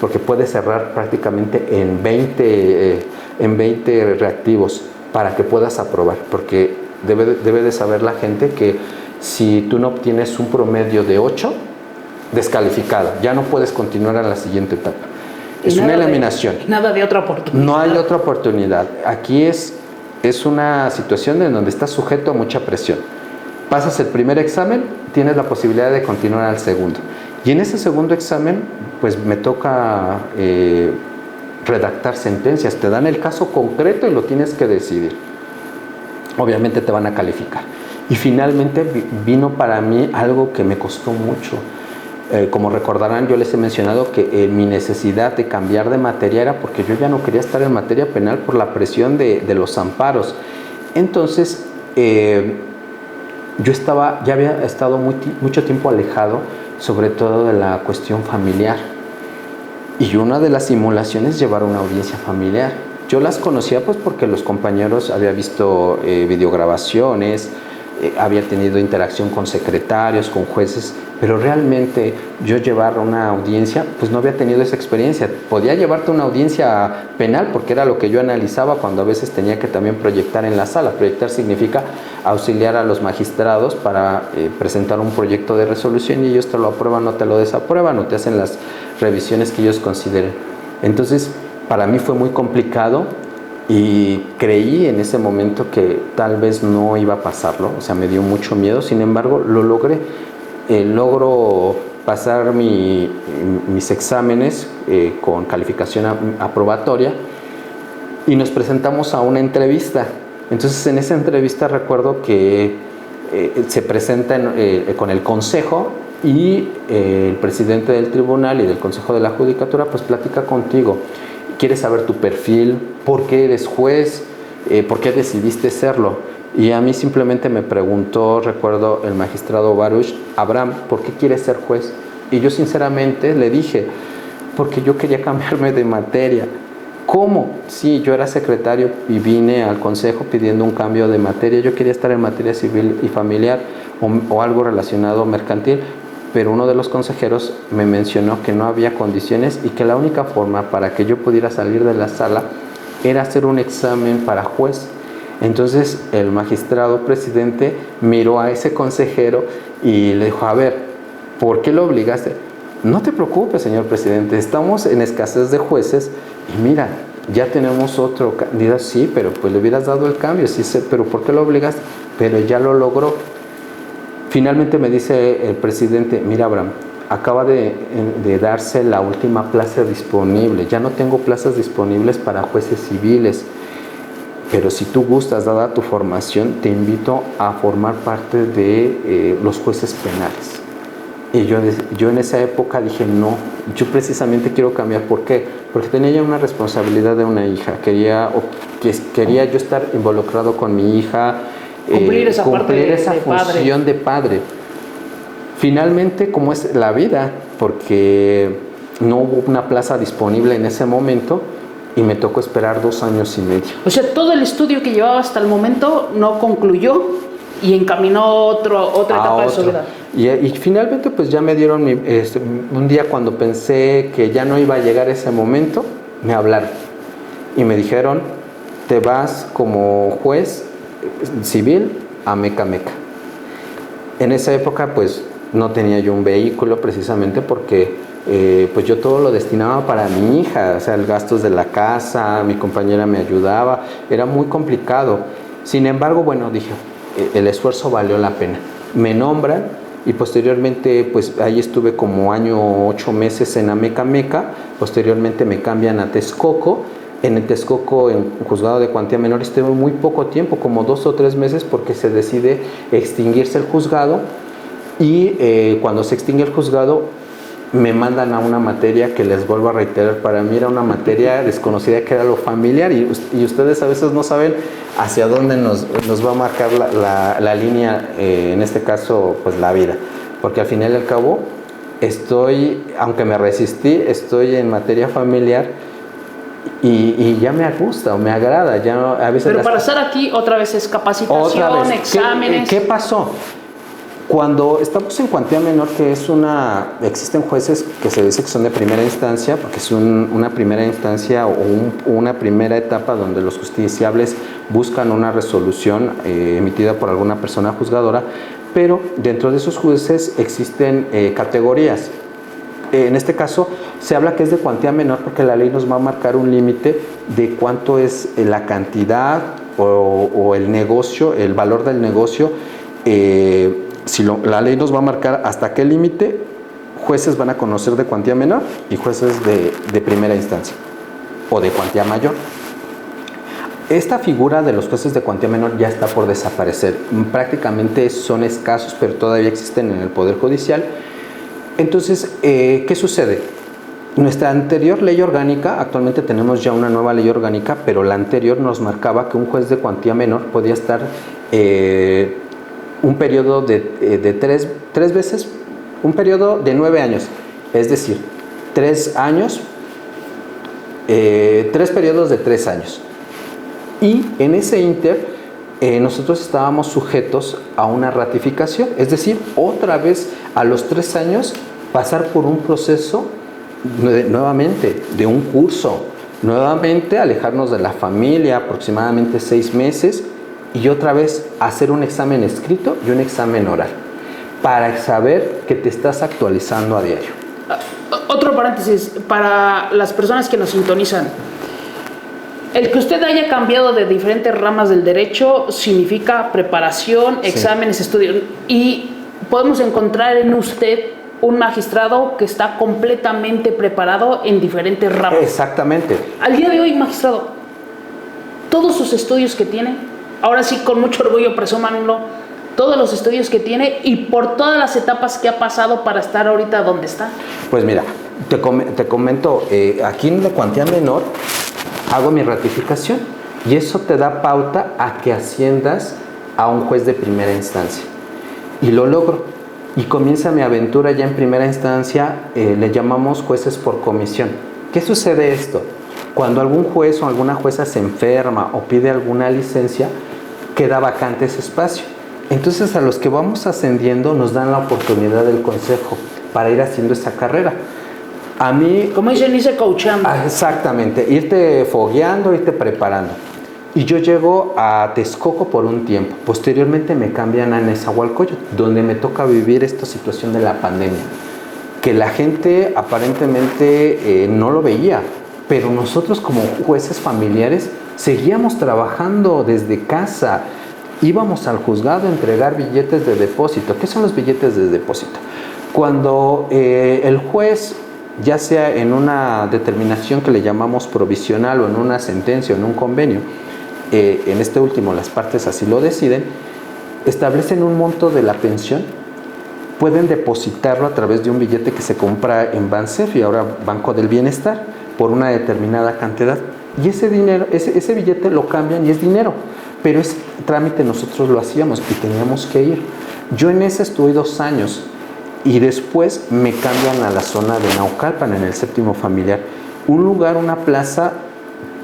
porque puedes cerrar prácticamente en 20 reactivos para que puedas aprobar, porque debe de saber la gente que si tú no obtienes un promedio de 8, descalificado, ya no puedes continuar a la siguiente etapa. Es una eliminación. Nada de otra oportunidad. No hay otra oportunidad. Aquí es una situación en donde estás sujeto a mucha presión. Pasas el primer examen, tienes la posibilidad de continuar al segundo. Y en ese segundo examen, pues me toca redactar sentencias. Te dan el caso concreto y lo tienes que decidir. Obviamente te van a calificar. Y finalmente vino para mí algo que me costó mucho. Como recordarán, yo les he mencionado que mi necesidad de cambiar de materia era porque yo ya no quería estar en materia penal por la presión de los amparos. Entonces, yo ya había estado mucho tiempo alejado, sobre todo de la cuestión familiar. Y una de las simulaciones es llevar una audiencia familiar. Yo las conocía pues porque los compañeros había visto videograbaciones, había tenido interacción con secretarios, con jueces, pero realmente yo llevar una audiencia, pues no había tenido esa experiencia. Podía llevarte una audiencia penal porque era lo que yo analizaba cuando a veces tenía que también proyectar en la sala. Proyectar significa auxiliar a los magistrados para presentar un proyecto de resolución y ellos te lo aprueban o te lo desaprueban o te hacen las revisiones que ellos consideren. Entonces, para mí fue muy complicado y creí en ese momento que tal vez no iba a pasarlo, o sea, me dio mucho miedo. Sin embargo, lo logré. Logro pasar mis exámenes con calificación aprobatoria y nos presentamos a una entrevista. Entonces, en esa entrevista recuerdo que se presenta con el consejo y el presidente del tribunal y del consejo de la judicatura pues platica contigo. Quiere saber tu perfil, por qué eres juez, por qué decidiste serlo. Y a mí simplemente me preguntó, recuerdo el magistrado Baruch, Abraham, ¿por qué quieres ser juez? Y yo sinceramente le dije, porque yo quería cambiarme de materia. ¿Cómo? Sí, yo era secretario y vine al consejo pidiendo un cambio de materia. Yo quería estar en materia civil y familiar o algo relacionado mercantil, pero uno de los consejeros me mencionó que no había condiciones y que la única forma para que yo pudiera salir de la sala era hacer un examen para juez. Entonces el magistrado presidente miró a ese consejero y le dijo, a ver, ¿por qué lo obligaste? No te preocupes, señor presidente, estamos en escasez de jueces y mira, ya tenemos otro candidato. Sí, pero pues le hubieras dado el cambio. Sí, pero ¿por qué lo obligaste? Pero ya lo logró. Finalmente me dice el presidente, mira, Abraham, acaba de darse la última plaza disponible. Ya no tengo plazas disponibles para jueces civiles. Pero si tú gustas, dada tu formación, te invito a formar parte de los jueces penales. Y yo en esa época dije, no, yo precisamente quiero cambiar. ¿Por qué? Porque tenía ya una responsabilidad de una hija. Quería yo estar involucrado con mi hija, cumplir esa función de padre. Finalmente, como es la vida, porque no hubo una plaza disponible en ese momento y me tocó esperar 2 años y medio. O sea, todo el estudio que llevaba hasta el momento no concluyó y encaminó otra etapa de su vida. Y finalmente pues ya me dieron, un día cuando pensé que ya no iba a llegar ese momento, me hablaron y me dijeron, te vas como juez civil a Meca Meca. En esa época pues no tenía yo un vehículo precisamente porque pues yo todo lo destinaba para mi hija, o sea, el gastos de la casa, mi compañera me ayudaba, era muy complicado. Sin embargo, bueno, dije, el esfuerzo valió la pena. Me nombran y posteriormente pues ahí estuve como año 8 meses en Ameca Meca. Posteriormente me cambian a Texcoco. En el Texcoco, en juzgado de cuantía menor, estuve muy poco tiempo, como 2 o 3 meses, porque se decide extinguirse el juzgado y cuando se extingue el juzgado me mandan a una materia que les vuelvo a reiterar, para mí era una materia desconocida, que era lo familiar, y ustedes a veces no saben hacia dónde nos va a marcar la línea, en este caso pues la vida, porque al final y al cabo aunque me resistí, estoy en materia familiar y ya me gusta o me agrada. Ya a veces pero para estar aquí otra vez es capacitación, exámenes. ¿Qué pasó? Cuando estamos en cuantía menor, existen jueces que se dice que son de primera instancia, porque es una primera instancia o una primera etapa donde los justiciables buscan una resolución emitida por alguna persona juzgadora, pero dentro de esos jueces existen categorías. En este caso se habla que es de cuantía menor porque la ley nos va a marcar un límite de cuánto es la cantidad o el negocio, el valor del negocio. La ley nos va a marcar hasta qué límite jueces van a conocer de cuantía menor y jueces de primera instancia o de cuantía mayor. Esta figura de los jueces de cuantía menor ya está por desaparecer. Prácticamente son escasos, pero todavía existen en el Poder Judicial. Entonces, ¿qué sucede? Nuestra anterior ley orgánica, actualmente tenemos ya una nueva ley orgánica, pero la anterior nos marcaba que un juez de cuantía menor podía estar un periodo de tres veces, un periodo de 9 años, es decir, 3 años, 3 periodos de 3 años. Y en ese ínter, nosotros estábamos sujetos a una ratificación, es decir, otra vez a los 3 años pasar por un proceso nuevamente de un curso, nuevamente alejarnos de la familia, aproximadamente 6 meses, y otra vez hacer un examen escrito y un examen oral para saber que te estás actualizando a diario. Otro paréntesis para las personas que nos sintonizan. El que usted haya cambiado de diferentes ramas del derecho significa preparación, exámenes, estudios, y podemos encontrar en usted un magistrado que está completamente preparado en diferentes ramas. Exactamente. Al día de hoy, magistrado, todos sus estudios que tiene, ahora sí con mucho orgullo presúmanlo, todos los estudios que tiene y por todas las etapas que ha pasado para estar ahorita donde está. Pues mira, te comento, aquí en la cuantía menor hago mi ratificación y eso te da pauta a que asciendas a un juez de primera instancia. Y lo logro. Y comienza mi aventura ya en primera instancia, le llamamos jueces por comisión. ¿Qué sucede esto? Cuando algún juez o alguna jueza se enferma o pide alguna licencia, queda vacante ese espacio. Entonces a los que vamos ascendiendo nos dan la oportunidad del consejo para ir haciendo esa carrera. A mí, como dicen, irse coachando. Exactamente, irte fogueando, irte preparando. Y yo llego a Texcoco por un tiempo. Posteriormente me cambian a Nezahualcóyotl, donde me toca vivir esta situación de la pandemia, que la gente aparentemente no lo veía, pero nosotros como jueces familiares seguíamos trabajando desde casa. Íbamos al juzgado a entregar billetes de depósito. ¿Qué son los billetes de depósito? Cuando el juez, ya sea en una determinación que le llamamos provisional o en una sentencia o en un convenio, en este último las partes así lo deciden, establecen un monto de la pensión pueden depositarlo a través de un billete que se compra en Bansef y ahora Banco del Bienestar por una determinada cantidad. Y ese dinero, ese billete lo cambian y es dinero. Pero ese trámite nosotros lo hacíamos y teníamos que ir. Yo en ese estuve 2 años y después me cambian a la zona de Naucalpan, en el séptimo familiar. Un lugar, una plaza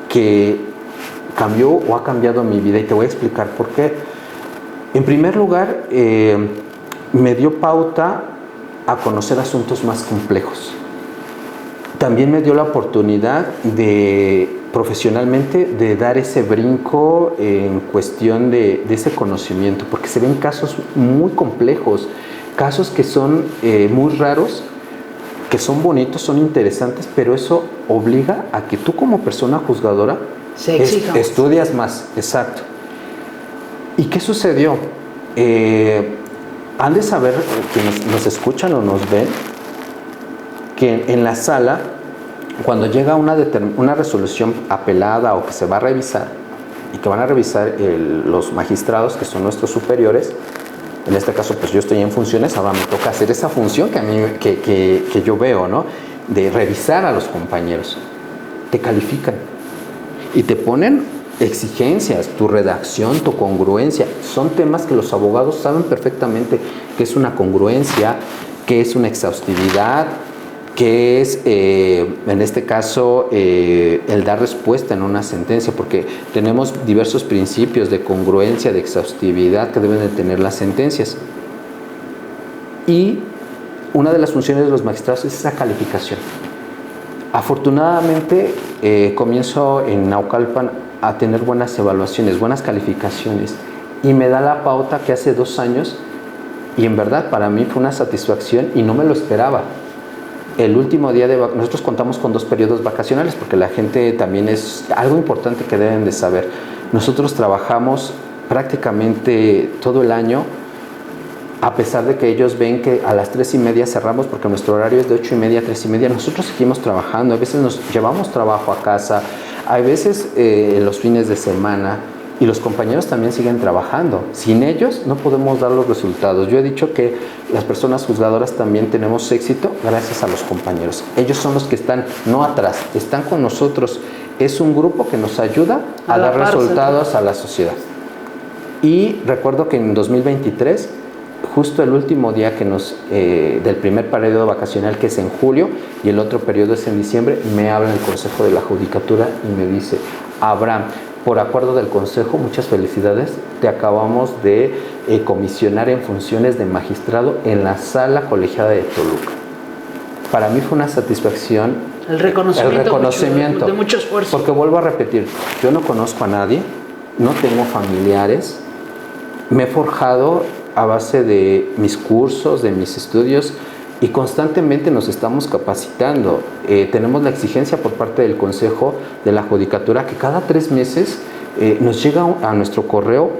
que cambió o ha cambiado mi vida y te voy a explicar por qué. En primer lugar, me dio pauta a conocer asuntos más complejos. También me dio la oportunidad de profesionalmente de dar ese brinco en cuestión de ese conocimiento, porque se ven casos muy complejos, casos que son muy raros, que son bonitos, son interesantes, pero eso obliga a que tú como persona juzgadora estudias más. Exacto. ¿Y qué sucedió? Han de saber que nos escuchan o nos ven que en la sala, cuando llega una resolución apelada o que se va a revisar y que van a revisar los magistrados que son nuestros superiores, en este caso pues yo estoy en funciones, ahora me toca hacer esa función que a mí que yo veo, ¿no? De revisar a los compañeros. Te califican y te ponen exigencias, tu redacción, tu congruencia. Son temas que los abogados saben perfectamente qué es una congruencia, qué es una exhaustividad, qué es, en este caso, el dar respuesta en una sentencia, porque tenemos diversos principios de congruencia, de exhaustividad que deben de tener las sentencias. Y una de las funciones de los magistrados es esa calificación. Afortunadamente, comienzo en Naucalpan a tener buenas evaluaciones, buenas calificaciones, y me da la pauta que hace 2 años, y en verdad para mí fue una satisfacción y no me lo esperaba. El último día nosotros contamos con 2 periodos vacacionales, porque la gente también es algo importante que deben de saber. Nosotros trabajamos prácticamente todo el año, a pesar de que ellos ven que a las 3:30 cerramos, porque nuestro horario es de 8:30 a 3:30, nosotros seguimos trabajando. A veces nos llevamos trabajo a casa, a veces los fines de semana, y los compañeros también siguen trabajando. Sin ellos no podemos dar los resultados. Yo he dicho que las personas juzgadoras también tenemos éxito gracias a los compañeros. Ellos son los que están no atrás, están con nosotros. Es un grupo que nos ayuda a dar resultados a la sociedad. Y recuerdo que en 2023, justo el último día del primer periodo vacacional, que es en julio, y el otro periodo es en diciembre, me habla el Consejo de la Judicatura y me dice: Abraham, por acuerdo del Consejo, muchas felicidades, te acabamos de comisionar en funciones de magistrado en la sala colegiada de Toluca. Para mí fue una satisfacción. El reconocimiento de mucho esfuerzo. Porque vuelvo a repetir, yo no conozco a nadie, no tengo familiares, me he forjado a base de mis cursos, de mis estudios, y constantemente nos estamos capacitando. Tenemos la exigencia por parte del Consejo de la Judicatura que cada 3 meses nos llega a nuestro correo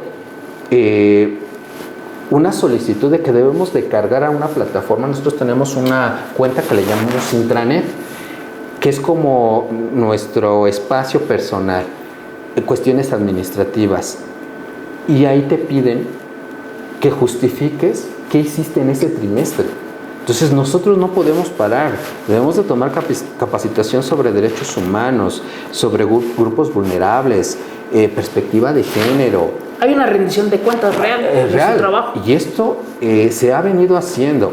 una solicitud de que debemos de cargar a una plataforma. Nosotros tenemos una cuenta que le llamamos intranet, que es como nuestro espacio personal, cuestiones administrativas, y ahí te piden que justifiques qué hiciste en ese trimestre. Entonces nosotros no podemos parar, debemos de tomar capacitación sobre derechos humanos, sobre grupos vulnerables, perspectiva de género. Hay una rendición de cuentas real de su trabajo. Y esto se ha venido haciendo.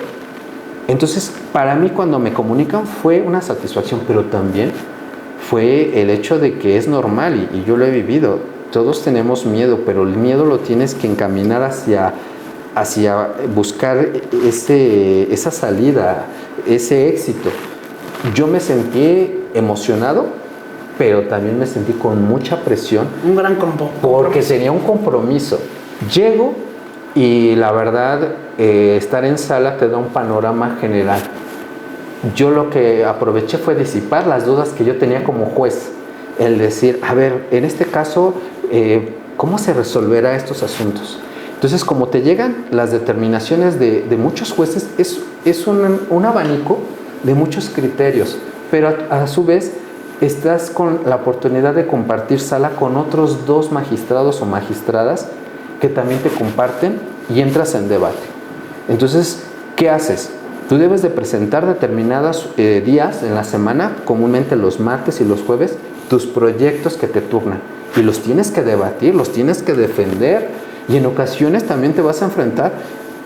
Entonces, para mí cuando me comunican fue una satisfacción, pero también fue el hecho de que es normal y yo lo he vivido. Todos tenemos miedo, pero el miedo lo tienes que encaminar hacia buscar esa salida, ese éxito. Yo me sentí emocionado, pero también me sentí con mucha presión. Un gran compromiso. Porque tenía un compromiso. Llego y la verdad, estar en sala te da un panorama general. Yo lo que aproveché fue disipar las dudas que yo tenía como juez. El decir, a ver, en este caso, ¿cómo se resolverá estos asuntos? Entonces, como te llegan las determinaciones de muchos jueces, es un abanico de muchos criterios, pero a su vez estás con la oportunidad de compartir sala con otros 2 magistrados o magistradas que también te comparten y entras en debate. Entonces, ¿Qué haces? Tú debes de presentar determinados días en la semana, comúnmente los martes y los jueves, tus proyectos que te turnan. Y los tienes que debatir, los tienes que defender. Y en ocasiones también te vas a enfrentar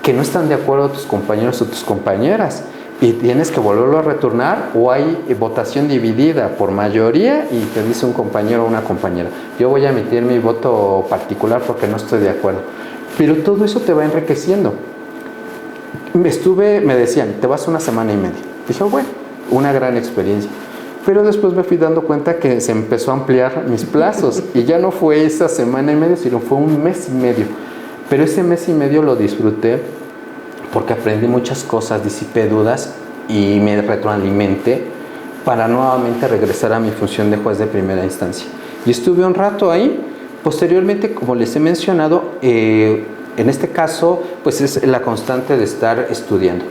que no están de acuerdo tus compañeros o tus compañeras. Y tienes que volverlo a retornar, o hay votación dividida por mayoría y te dice un compañero o una compañera: yo voy a emitir mi voto particular porque no estoy de acuerdo. Pero todo eso te va enriqueciendo. Me decían, te vas una semana y media. Dije, bueno, una gran experiencia. Pero después me fui dando cuenta que se empezó a ampliar mis plazos y ya no fue esa semana y media, sino fue un mes y medio. Pero ese mes y medio lo disfruté porque aprendí muchas cosas, disipé dudas y me retroalimenté para nuevamente regresar a mi función de juez de primera instancia. Y estuve un rato ahí. Posteriormente, como les he mencionado, en este caso, pues es la constante de estar estudiando.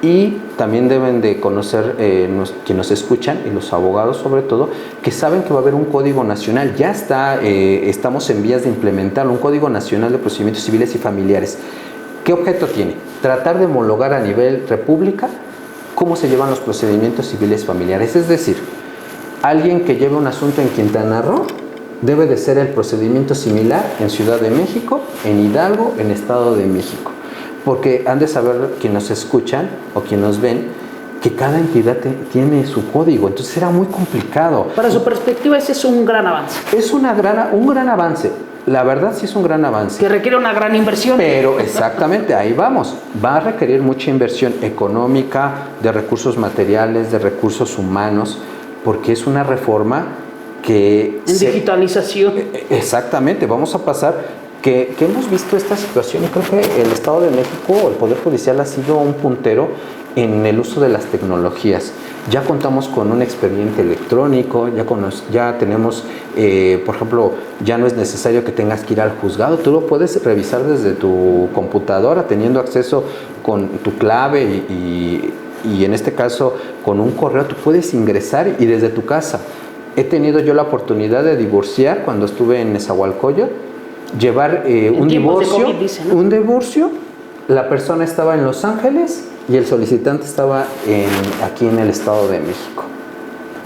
Y también deben de conocer quienes nos escuchan, y los abogados sobre todo, que saben que va a haber un Código Nacional. Ya estamos en vías de implementar un Código Nacional de Procedimientos Civiles y Familiares. ¿Qué objeto tiene? Tratar de homologar a nivel república cómo se llevan los procedimientos civiles familiares. Es decir, alguien que lleve un asunto en Quintana Roo debe de ser el procedimiento similar en Ciudad de México, en Hidalgo, en Estado de México. Porque han de saber quienes nos escuchan o quienes nos ven que cada entidad tiene su código. Entonces era muy complicado. Para su perspectiva, ese es un gran avance. Es un gran avance. La verdad sí es un gran avance. Que requiere una gran inversión. Pero exactamente, ahí vamos. Va a requerir mucha inversión económica, de recursos materiales, de recursos humanos, porque es una reforma que... En digitalización. Exactamente, vamos a pasar que hemos visto esta situación. Creo que el Estado de México, el Poder Judicial, ha sido un puntero en el uso de las tecnologías. Ya contamos con un expediente electrónico, ya tenemos, por ejemplo, ya no es necesario que tengas que ir al juzgado. Tú lo puedes revisar desde tu computadora, teniendo acceso con tu clave y en este caso con un correo. Tú puedes ingresar y desde tu casa. He tenido yo la oportunidad de divorciar cuando estuve en Nezahualcóyotl, llevar un divorcio, COVID, dice, ¿no? un divorcio. La persona estaba en Los Ángeles y el solicitante estaba aquí en el Estado de México.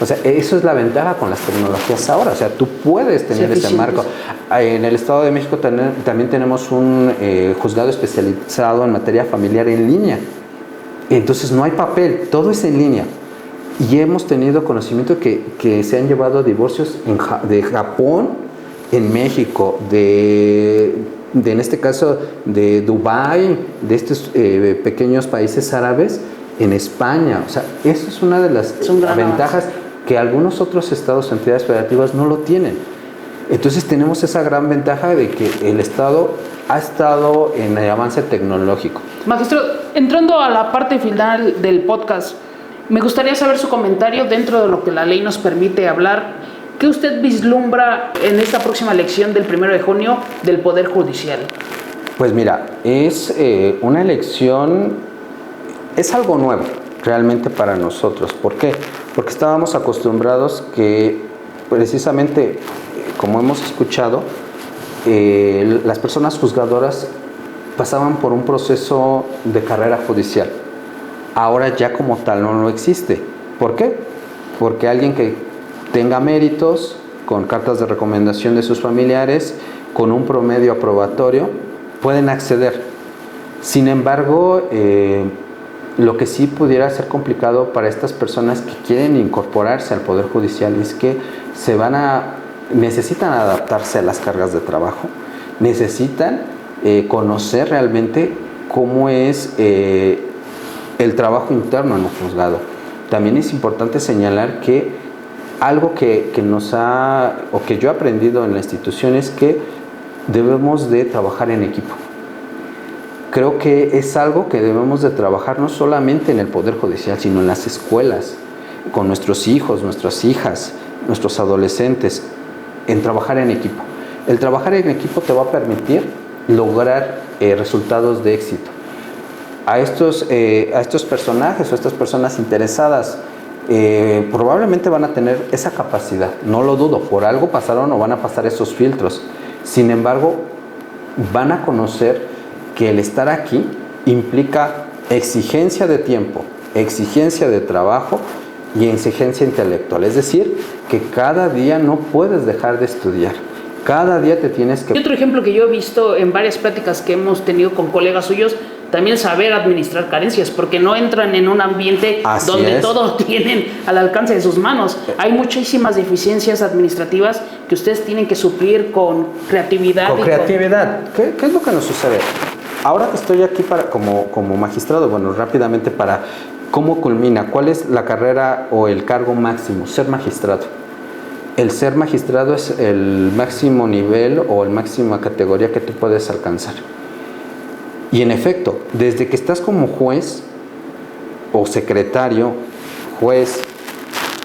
O sea, eso es la ventaja con las tecnologías ahora. O sea, tú puedes tener ese marco. En el Estado de México también tenemos un juzgado especializado en materia familiar en línea. Entonces no hay papel, todo es en línea. Y hemos tenido conocimiento que se han llevado divorcios de Japón, en México, en este caso de Dubái, de estos pequeños países árabes, en España. O sea, eso es una de las ventajas que algunos otros estados o entidades federativas no lo tienen. Entonces tenemos esa gran ventaja de que el Estado ha estado en el avance tecnológico. Magistrado, entrando a la parte final del podcast, me gustaría saber su comentario dentro de lo que la ley nos permite hablar. ¿Qué usted vislumbra en esta próxima elección del 1 de junio del Poder Judicial? Pues mira, es una elección, es algo nuevo realmente para nosotros. ¿Por qué? Porque estábamos acostumbrados que precisamente, como hemos escuchado, las personas juzgadoras pasaban por un proceso de carrera judicial. Ahora ya como tal no lo existe. ¿Por qué? Porque alguien que tenga méritos, con cartas de recomendación de sus familiares, con un promedio aprobatorio, pueden acceder. Sin embargo, lo que sí pudiera ser complicado para estas personas que quieren incorporarse al Poder Judicial es que necesitan adaptarse a las cargas de trabajo, necesitan conocer realmente cómo es el trabajo interno en un juzgado. También es importante señalar que algo que yo he aprendido en la institución es que debemos de trabajar en equipo. Creo que es algo que debemos de trabajar no solamente en el Poder Judicial, sino en las escuelas, con nuestros hijos, nuestras hijas, nuestros adolescentes, en trabajar en equipo. El trabajar en equipo te va a permitir lograr resultados de éxito. A estos personajes o estas personas interesadas probablemente van a tener esa capacidad, no lo dudo, por algo pasaron o van a pasar esos filtros. Sin embargo, van a conocer que el estar aquí implica exigencia de tiempo, exigencia de trabajo y exigencia intelectual. Es decir, que cada día no puedes dejar de estudiar. Cada día te tienes que... Y otro ejemplo que yo he visto en varias pláticas que hemos tenido con colegas suyos, también saber administrar carencias, porque no entran en un ambiente donde todo tienen al alcance de sus manos. Hay muchísimas deficiencias administrativas que ustedes tienen que suplir con creatividad. Con creatividad. ¿Qué es lo que nos sucede? Ahora que estoy aquí como magistrado, bueno, rápidamente para cómo culmina, ¿cuál es la carrera o el cargo máximo? Ser magistrado. El ser magistrado es el máximo nivel o el máxima categoría que tú puedes alcanzar. Y en efecto, desde que estás como juez o secretario, juez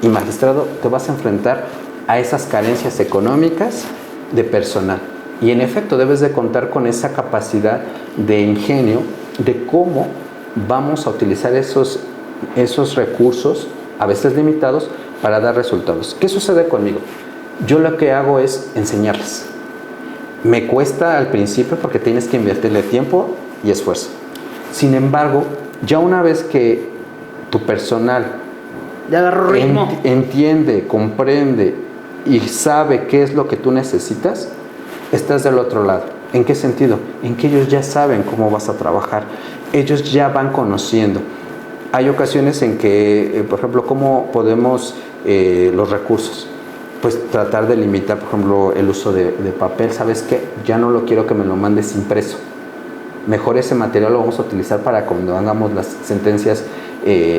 y magistrado, te vas a enfrentar a esas carencias económicas de personal. Y en efecto, debes de contar con esa capacidad de ingenio de cómo vamos a utilizar esos recursos, a veces limitados, para dar resultados. ¿Qué sucede conmigo? Yo lo que hago es enseñarles. Me cuesta al principio porque tienes que invertirle tiempo y esfuerzo. Sin embargo, ya una vez que tu personal ya agarró ritmo, entiende, comprende y sabe qué es lo que tú necesitas, estás del otro lado. ¿En qué sentido? En que ellos ya saben cómo vas a trabajar. Ellos ya van conociendo. Hay ocasiones en que, por ejemplo, ¿cómo podemos los recursos? Pues tratar de limitar, por ejemplo, el uso de papel. ¿Sabes qué? Ya no lo quiero que me lo mandes impreso. Mejor ese material lo vamos a utilizar para cuando hagamos las sentencias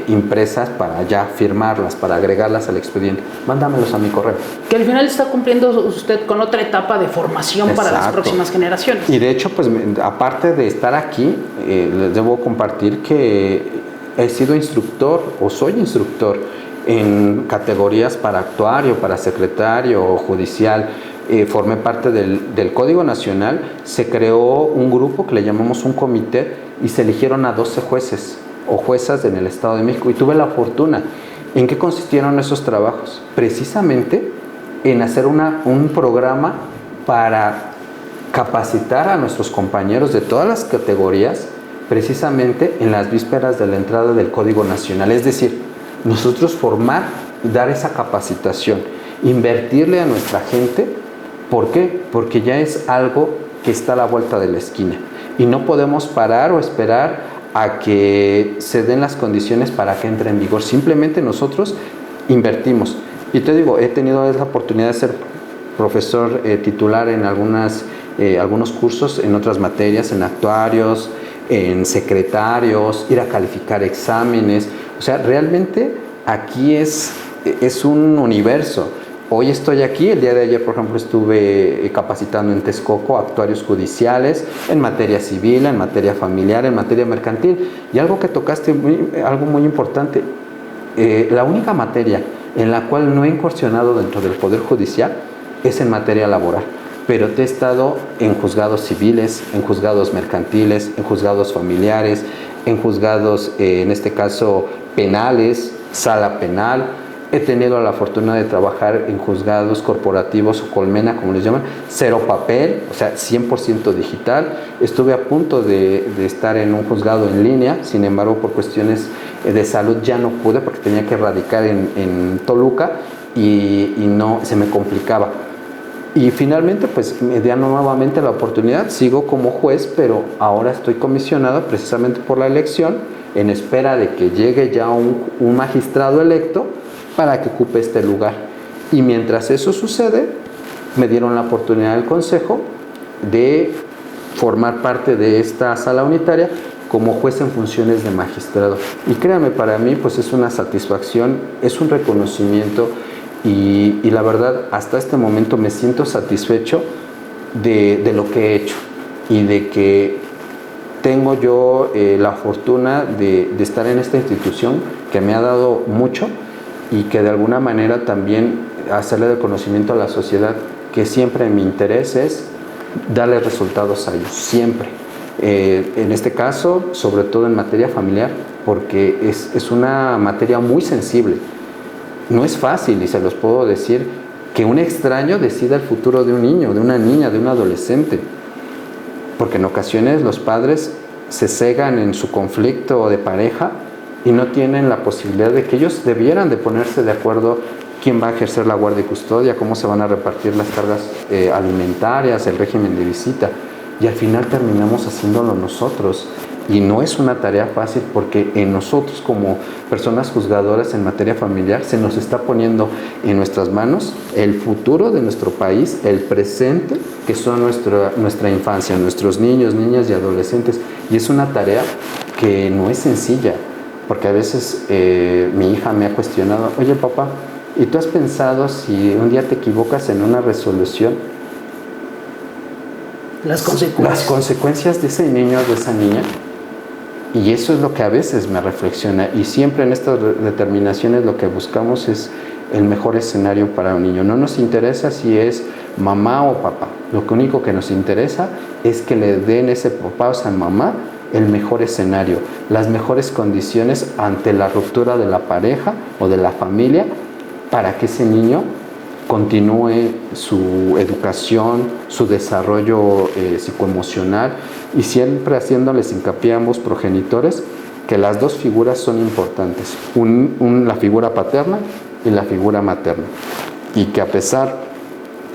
impresas, para ya firmarlas, para agregarlas al expediente. Mándamelos a mi correo. Que al final está cumpliendo usted con otra etapa de formación. Exacto. Para las próximas generaciones. Y de hecho, pues aparte de estar aquí, les debo compartir que he sido instructor o soy instructor en categorías para actuario, para secretario judicial. Formé parte del Código Nacional. Se creó un grupo que le llamamos un comité y se eligieron a 12 jueces o juezas en el Estado de México y tuve la fortuna. ¿En qué consistieron esos trabajos? Precisamente en hacer un programa para capacitar a nuestros compañeros de todas las categorías precisamente en las vísperas de la entrada del Código Nacional. Es decir, nosotros formar, dar esa capacitación, invertirle a nuestra gente. ¿Por qué? Porque ya es algo que está a la vuelta de la esquina y no podemos parar o esperar a que se den las condiciones para que entre en vigor. Simplemente nosotros invertimos. Y te digo, he tenido la oportunidad de ser profesor titular en algunos cursos, en otras materias, en actuarios, en secretarios, ir a calificar exámenes. O sea, realmente aquí es un universo. Hoy estoy aquí, el día de ayer, por ejemplo, estuve capacitando en Texcoco actuarios judiciales, en materia civil, en materia familiar, en materia mercantil. Y algo que tocaste, algo muy importante, la única materia en la cual no he incursionado dentro del Poder Judicial es en materia laboral. Pero he estado en juzgados civiles, en juzgados mercantiles, en juzgados familiares, en juzgados, en este caso, penales, sala penal. He tenido la fortuna de trabajar en juzgados corporativos o colmena, como les llaman, cero papel, o sea, 100% digital. Estuve a punto de estar en un juzgado en línea, sin embargo, por cuestiones de salud ya no pude porque tenía que radicar en Toluca y no, se me complicaba. Y finalmente, pues me dieron nuevamente la oportunidad, sigo como juez, pero ahora estoy comisionado precisamente por la elección, en espera de que llegue ya un magistrado electo para que ocupe este lugar. Y mientras eso sucede, me dieron la oportunidad del Consejo de formar parte de esta sala unitaria como juez en funciones de magistrado. Y créanme, para mí pues es una satisfacción, es un reconocimiento y la verdad hasta este momento me siento satisfecho de lo que he hecho y de que tengo yo la fortuna de estar en esta institución que me ha dado mucho y que de alguna manera también hacerle de conocimiento a la sociedad que siempre mi interés es darle resultados a ellos, siempre. En este caso, sobre todo en materia familiar, porque es una materia muy sensible. No es fácil, y se los puedo decir, que un extraño decida el futuro de un niño, de una niña, de un adolescente. Porque en ocasiones los padres se cegan en su conflicto de pareja y no tienen la posibilidad de que ellos debieran de ponerse de acuerdo quién va a ejercer la guardia y custodia, cómo se van a repartir las cargas alimentarias, el régimen de visita, y al final terminamos haciéndolo nosotros. Y no es una tarea fácil porque en nosotros como personas juzgadoras en materia familiar se nos está poniendo en nuestras manos el futuro de nuestro país, el presente, que son nuestra infancia, nuestros niños, niñas y adolescentes. Y es una tarea que no es sencilla, porque a veces mi hija me ha cuestionado, oye papá, ¿y tú has pensado si un día te equivocas en una resolución? Las consecuencias de ese niño o de esa niña. Y eso es lo que a veces me reflexiona, y siempre en estas determinaciones lo que buscamos es el mejor escenario para un niño. No nos interesa si es mamá o papá, lo único que nos interesa es que le den ese papá o esa mamá el mejor escenario, las mejores condiciones ante la ruptura de la pareja o de la familia, para que ese niño continúe su educación, su desarrollo psicoemocional, y siempre haciéndoles hincapié a ambos progenitores que las dos figuras son importantes, la figura paterna y la figura materna, y que a pesar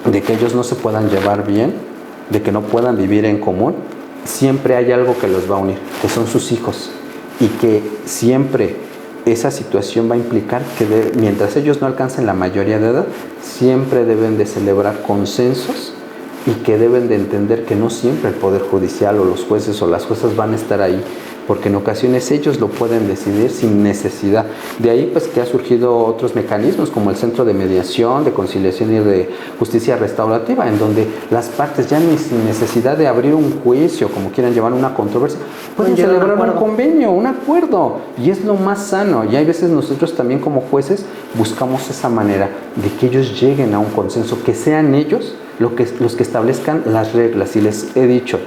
de que ellos no se puedan llevar bien, de que no puedan vivir en común, siempre hay algo que los va a unir, que son sus hijos, y que siempre esa situación va a implicar que mientras ellos no alcancen la mayoría de edad, siempre deben de celebrar consensos, y que deben de entender que no siempre el Poder Judicial o los jueces o las juezas van a estar ahí, porque en ocasiones ellos lo pueden decidir sin necesidad. De ahí pues que ha surgido otros mecanismos como el Centro de Mediación, de Conciliación y de Justicia Restaurativa, en donde las partes ya ni sin necesidad de abrir un juicio, como quieran llevar una controversia, pueden celebrar un convenio, un acuerdo, y es lo más sano. Y hay veces nosotros también como jueces buscamos esa manera de que ellos lleguen a un consenso, que sean ellos los que establezcan las reglas. Y les he dicho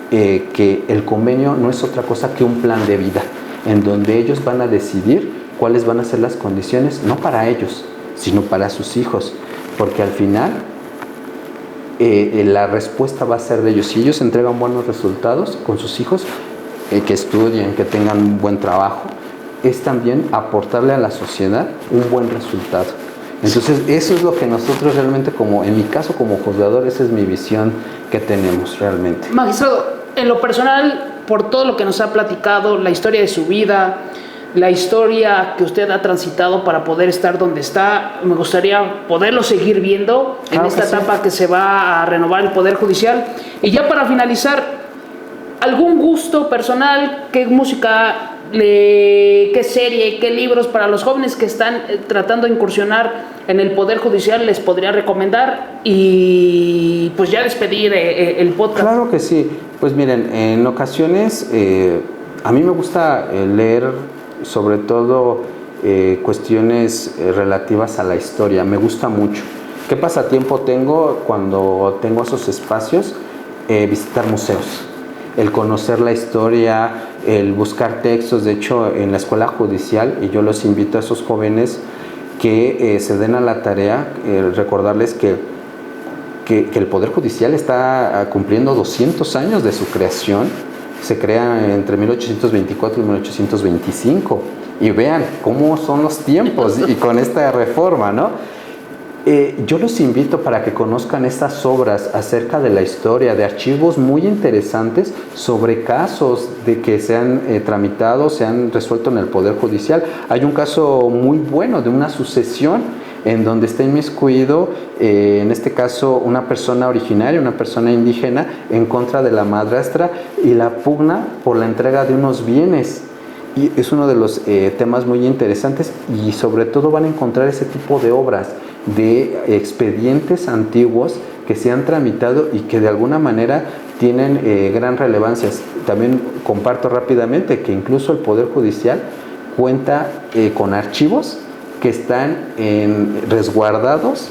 que el convenio no es otra cosa que un plan de vida, en donde ellos van a decidir cuáles van a ser las condiciones, no para ellos, sino para sus hijos, porque al final la respuesta va a ser de ellos. Si ellos entregan buenos resultados con sus hijos, que estudien, que tengan un buen trabajo, es también aportarle a la sociedad un buen resultado. Entonces eso es lo que nosotros realmente, como en mi caso como juzgador, esa es mi visión que tenemos realmente. Magistrado, en lo personal, por todo lo que nos ha platicado, la historia de su vida, la historia que usted ha transitado para poder estar donde está, me gustaría poderlo seguir viendo en esta etapa que se va a renovar el Poder Judicial. Y ya para finalizar, ¿algún gusto personal? ¿Qué música, qué serie, qué libros para los jóvenes que están tratando de incursionar en el Poder Judicial les podría recomendar? Y pues ya despedir el podcast. Claro que sí. Pues miren, en ocasiones a mí me gusta leer sobre todo cuestiones relativas a la historia. Me gusta mucho. ¿Qué pasatiempo tengo cuando tengo esos espacios? Visitar museos, el conocer la historia, el buscar textos. De hecho, en la escuela judicial, y yo los invito a esos jóvenes que se den a la tarea, recordarles que el Poder Judicial está cumpliendo 200 años de su creación. Se crea entre 1824 y 1825. Y vean cómo son los tiempos y con esta reforma, ¿no? Yo los invito para que conozcan estas obras acerca de la historia, de archivos muy interesantes sobre casos de que se han tramitado, se han resuelto en el Poder Judicial. Hay un caso muy bueno de una sucesión en donde está inmiscuido, en este caso, una persona originaria, una persona indígena, en contra de la madrastra, y la pugna por la entrega de unos bienes. Y es uno de los temas muy interesantes, y sobre todo van a encontrar ese tipo de obras, de expedientes antiguos que se han tramitado y que de alguna manera tienen gran relevancia. También comparto rápidamente que incluso el Poder Judicial cuenta con archivos que están resguardados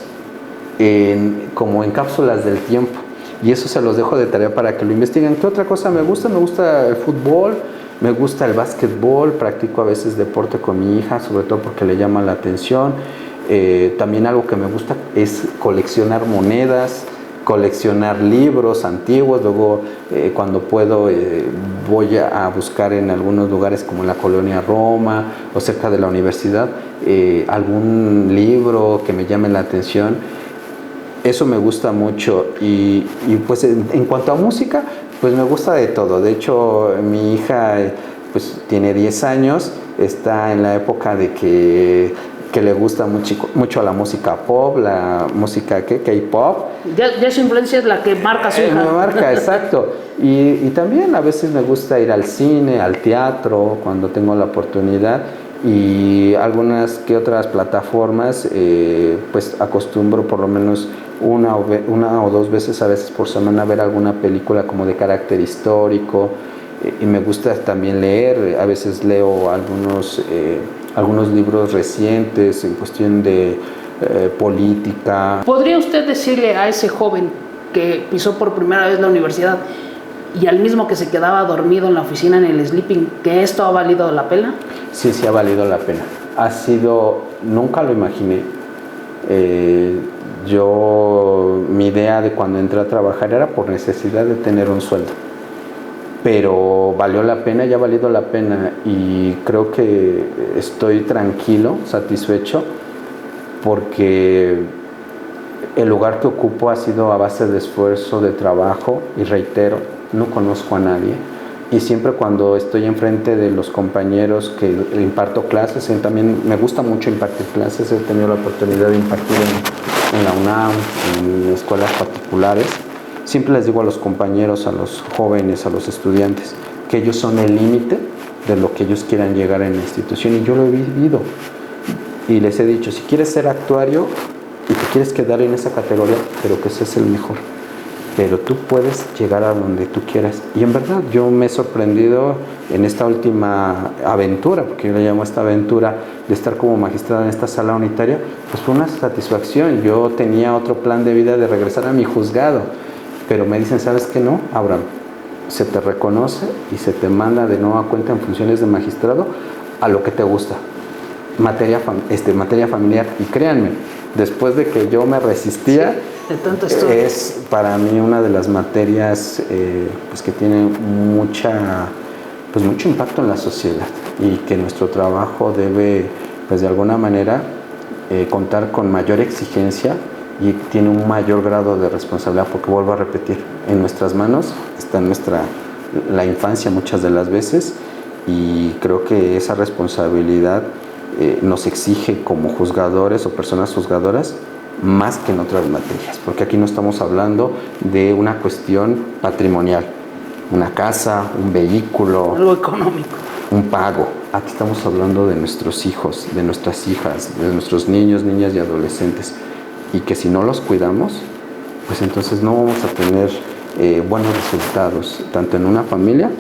como en cápsulas del tiempo, y eso se los dejo de tarea para que lo investiguen. ¿Qué otra cosa me gusta? Me gusta el fútbol, me gusta el básquetbol, practico a veces deporte con mi hija, sobre todo porque le llama la atención. También algo que me gusta es coleccionar monedas, coleccionar libros antiguos. Luego cuando puedo voy a buscar en algunos lugares como en la colonia Roma o cerca de la universidad algún libro que me llame la atención. Eso me gusta mucho. Y pues en cuanto a música, pues me gusta de todo. De hecho, mi hija pues tiene 10 años, está en la época de que le gusta mucho la música pop, la música K-pop. Ya su influencia es la que marca su hija. Me marca, exacto. Y también a veces me gusta ir al cine, al teatro, cuando tengo la oportunidad. Y algunas que otras plataformas, pues acostumbro por lo menos una o dos veces a veces por semana a ver alguna película como de carácter histórico. Y me gusta también leer. A veces leo algunos libros recientes en cuestión de política. ¿Podría usted decirle a ese joven que pisó por primera vez la universidad y al mismo que se quedaba dormido en la oficina en el sleeping, que esto ha valido la pena? Sí, ha valido la pena. Nunca lo imaginé. Mi idea de cuando entré a trabajar era por necesidad de tener un sueldo. Pero valió la pena, ya ha valido la pena, y creo que estoy tranquilo, satisfecho, porque el lugar que ocupo ha sido a base de esfuerzo, de trabajo, y reitero, no conozco a nadie. Y siempre cuando estoy enfrente de los compañeros que imparto clases, también me gusta mucho impartir clases, he tenido la oportunidad de impartir en la UNAM, en escuelas particulares. Siempre les digo a los compañeros, a los jóvenes, a los estudiantes, que ellos son el límite de lo que ellos quieran llegar en la institución, y yo lo he vivido. Y les he dicho, si quieres ser actuario y te quieres quedar en esa categoría, pero que seas el mejor. Pero tú puedes llegar a donde tú quieras. Y en verdad yo me he sorprendido en esta última aventura, porque yo le llamo esta aventura de estar como magistrado en esta sala unitaria, pues fue una satisfacción. Yo tenía otro plan de vida de regresar a mi juzgado, pero me dicen, ¿sabes qué? No, Abraham, se te reconoce y se te manda de nueva cuenta en funciones de magistrado a lo que te gusta, materia familiar. Y créanme, después de que yo me resistía, es para mí una de las materias pues que tiene mucho impacto en la sociedad, y que nuestro trabajo debe, pues de alguna manera, contar con mayor exigencia, y tiene un mayor grado de responsabilidad, porque vuelvo a repetir, en nuestras manos está la infancia muchas de las veces, y creo que esa responsabilidad nos exige como juzgadores o personas juzgadoras más que en otras materias, porque aquí no estamos hablando de una cuestión patrimonial, una casa, un vehículo, algo económico, un pago. Aquí estamos hablando de nuestros hijos, de nuestras hijas, de nuestros niños, niñas y adolescentes, y que si no los cuidamos, pues entonces no vamos a tener buenos resultados, tanto en una familia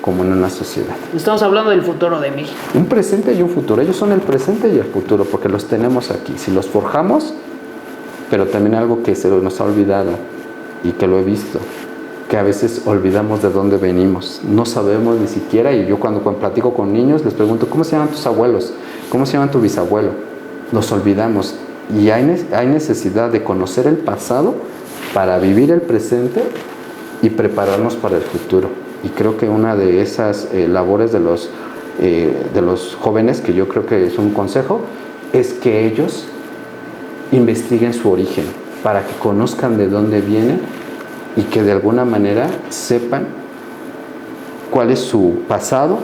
como en una sociedad. Estamos hablando del futuro de México. Un presente y un futuro. Ellos son el presente y el futuro, porque los tenemos aquí. Si los forjamos, pero también algo que se nos ha olvidado, y que lo he visto, que a veces olvidamos de dónde venimos. No sabemos ni siquiera, y yo cuando platico con niños les pregunto, ¿cómo se llaman tus abuelos? ¿Cómo se llaman tu bisabuelo? Nos olvidamos. Y hay necesidad de conocer el pasado para vivir el presente y prepararnos para el futuro. Y creo que una de esas labores de los jóvenes, que yo creo que es un consejo, es que ellos investiguen su origen, para que conozcan de dónde vienen, y que de alguna manera sepan cuál es su pasado,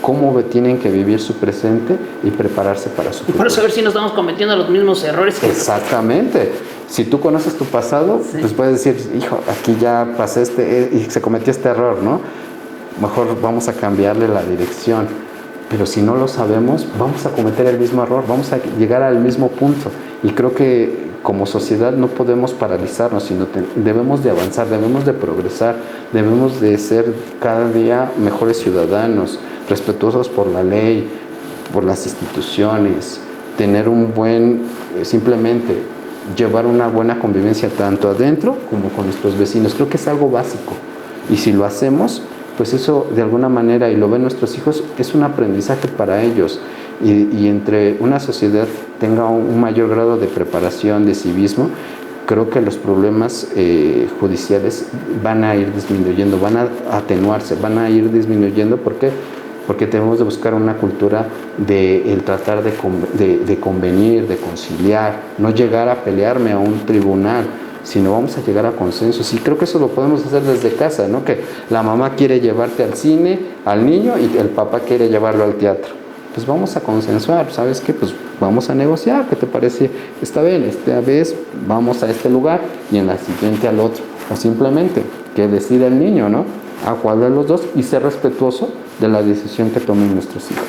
cómo tienen que vivir su presente y prepararse para su futuro. Para saber si no estamos cometiendo los mismos errores. Exactamente. Si tú conoces tu pasado, sí, pues puedes decir, hijo, aquí ya pasé y se cometió este error, ¿no? Mejor vamos a cambiarle la dirección. Pero si no lo sabemos, vamos a cometer el mismo error, vamos a llegar al mismo punto. Y creo que como sociedad no podemos paralizarnos, sino debemos de avanzar, debemos de progresar, debemos de ser cada día mejores ciudadanos, respetuosos por la ley, por las instituciones, tener simplemente llevar una buena convivencia tanto adentro como con nuestros vecinos. Creo que es algo básico, y si lo hacemos, pues eso de alguna manera, y lo ven nuestros hijos, es un aprendizaje para ellos. Y entre una sociedad tenga un mayor grado de preparación, de civismo, creo que los problemas judiciales van a ir disminuyendo, van a atenuarse, van a ir disminuyendo. ¿Por qué? Porque tenemos de buscar una cultura de el tratar de convenir, de conciliar, no llegar a pelearme a un tribunal, sino vamos a llegar a consensos. Y creo que eso lo podemos hacer desde casa, ¿no? Que la mamá quiere llevarte al cine, al niño, y el papá quiere llevarlo al teatro. Pues vamos a consensuar, ¿sabes qué? Pues vamos a negociar, ¿qué te parece? Está bien, esta vez vamos a este lugar y en la siguiente al otro. O simplemente que decida el niño, ¿no? A cuál de los dos, y ser respetuoso de la decisión que tomen nuestros hijos.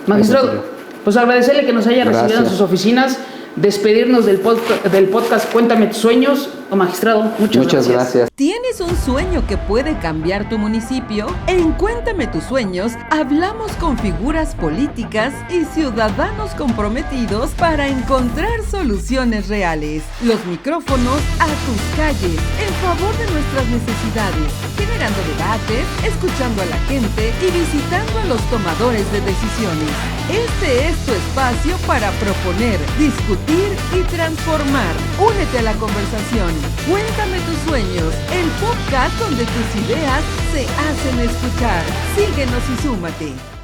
Magistrado, pues agradecerle que nos haya recibido en sus oficinas, despedirnos del podcast Cuéntame tus sueños. Magistrado, muchas gracias. ¿Tienes un sueño que puede cambiar tu municipio? En Cuéntame tus sueños hablamos con figuras políticas y ciudadanos comprometidos para encontrar soluciones reales. Los micrófonos a tus calles, en favor de nuestras necesidades, generando debates, escuchando a la gente y visitando a los tomadores de decisiones. Este es tu espacio para proponer, discutir y transformar. Únete a la conversación. Cuéntame tus sueños, el podcast donde tus ideas se hacen escuchar. Síguenos y súmate.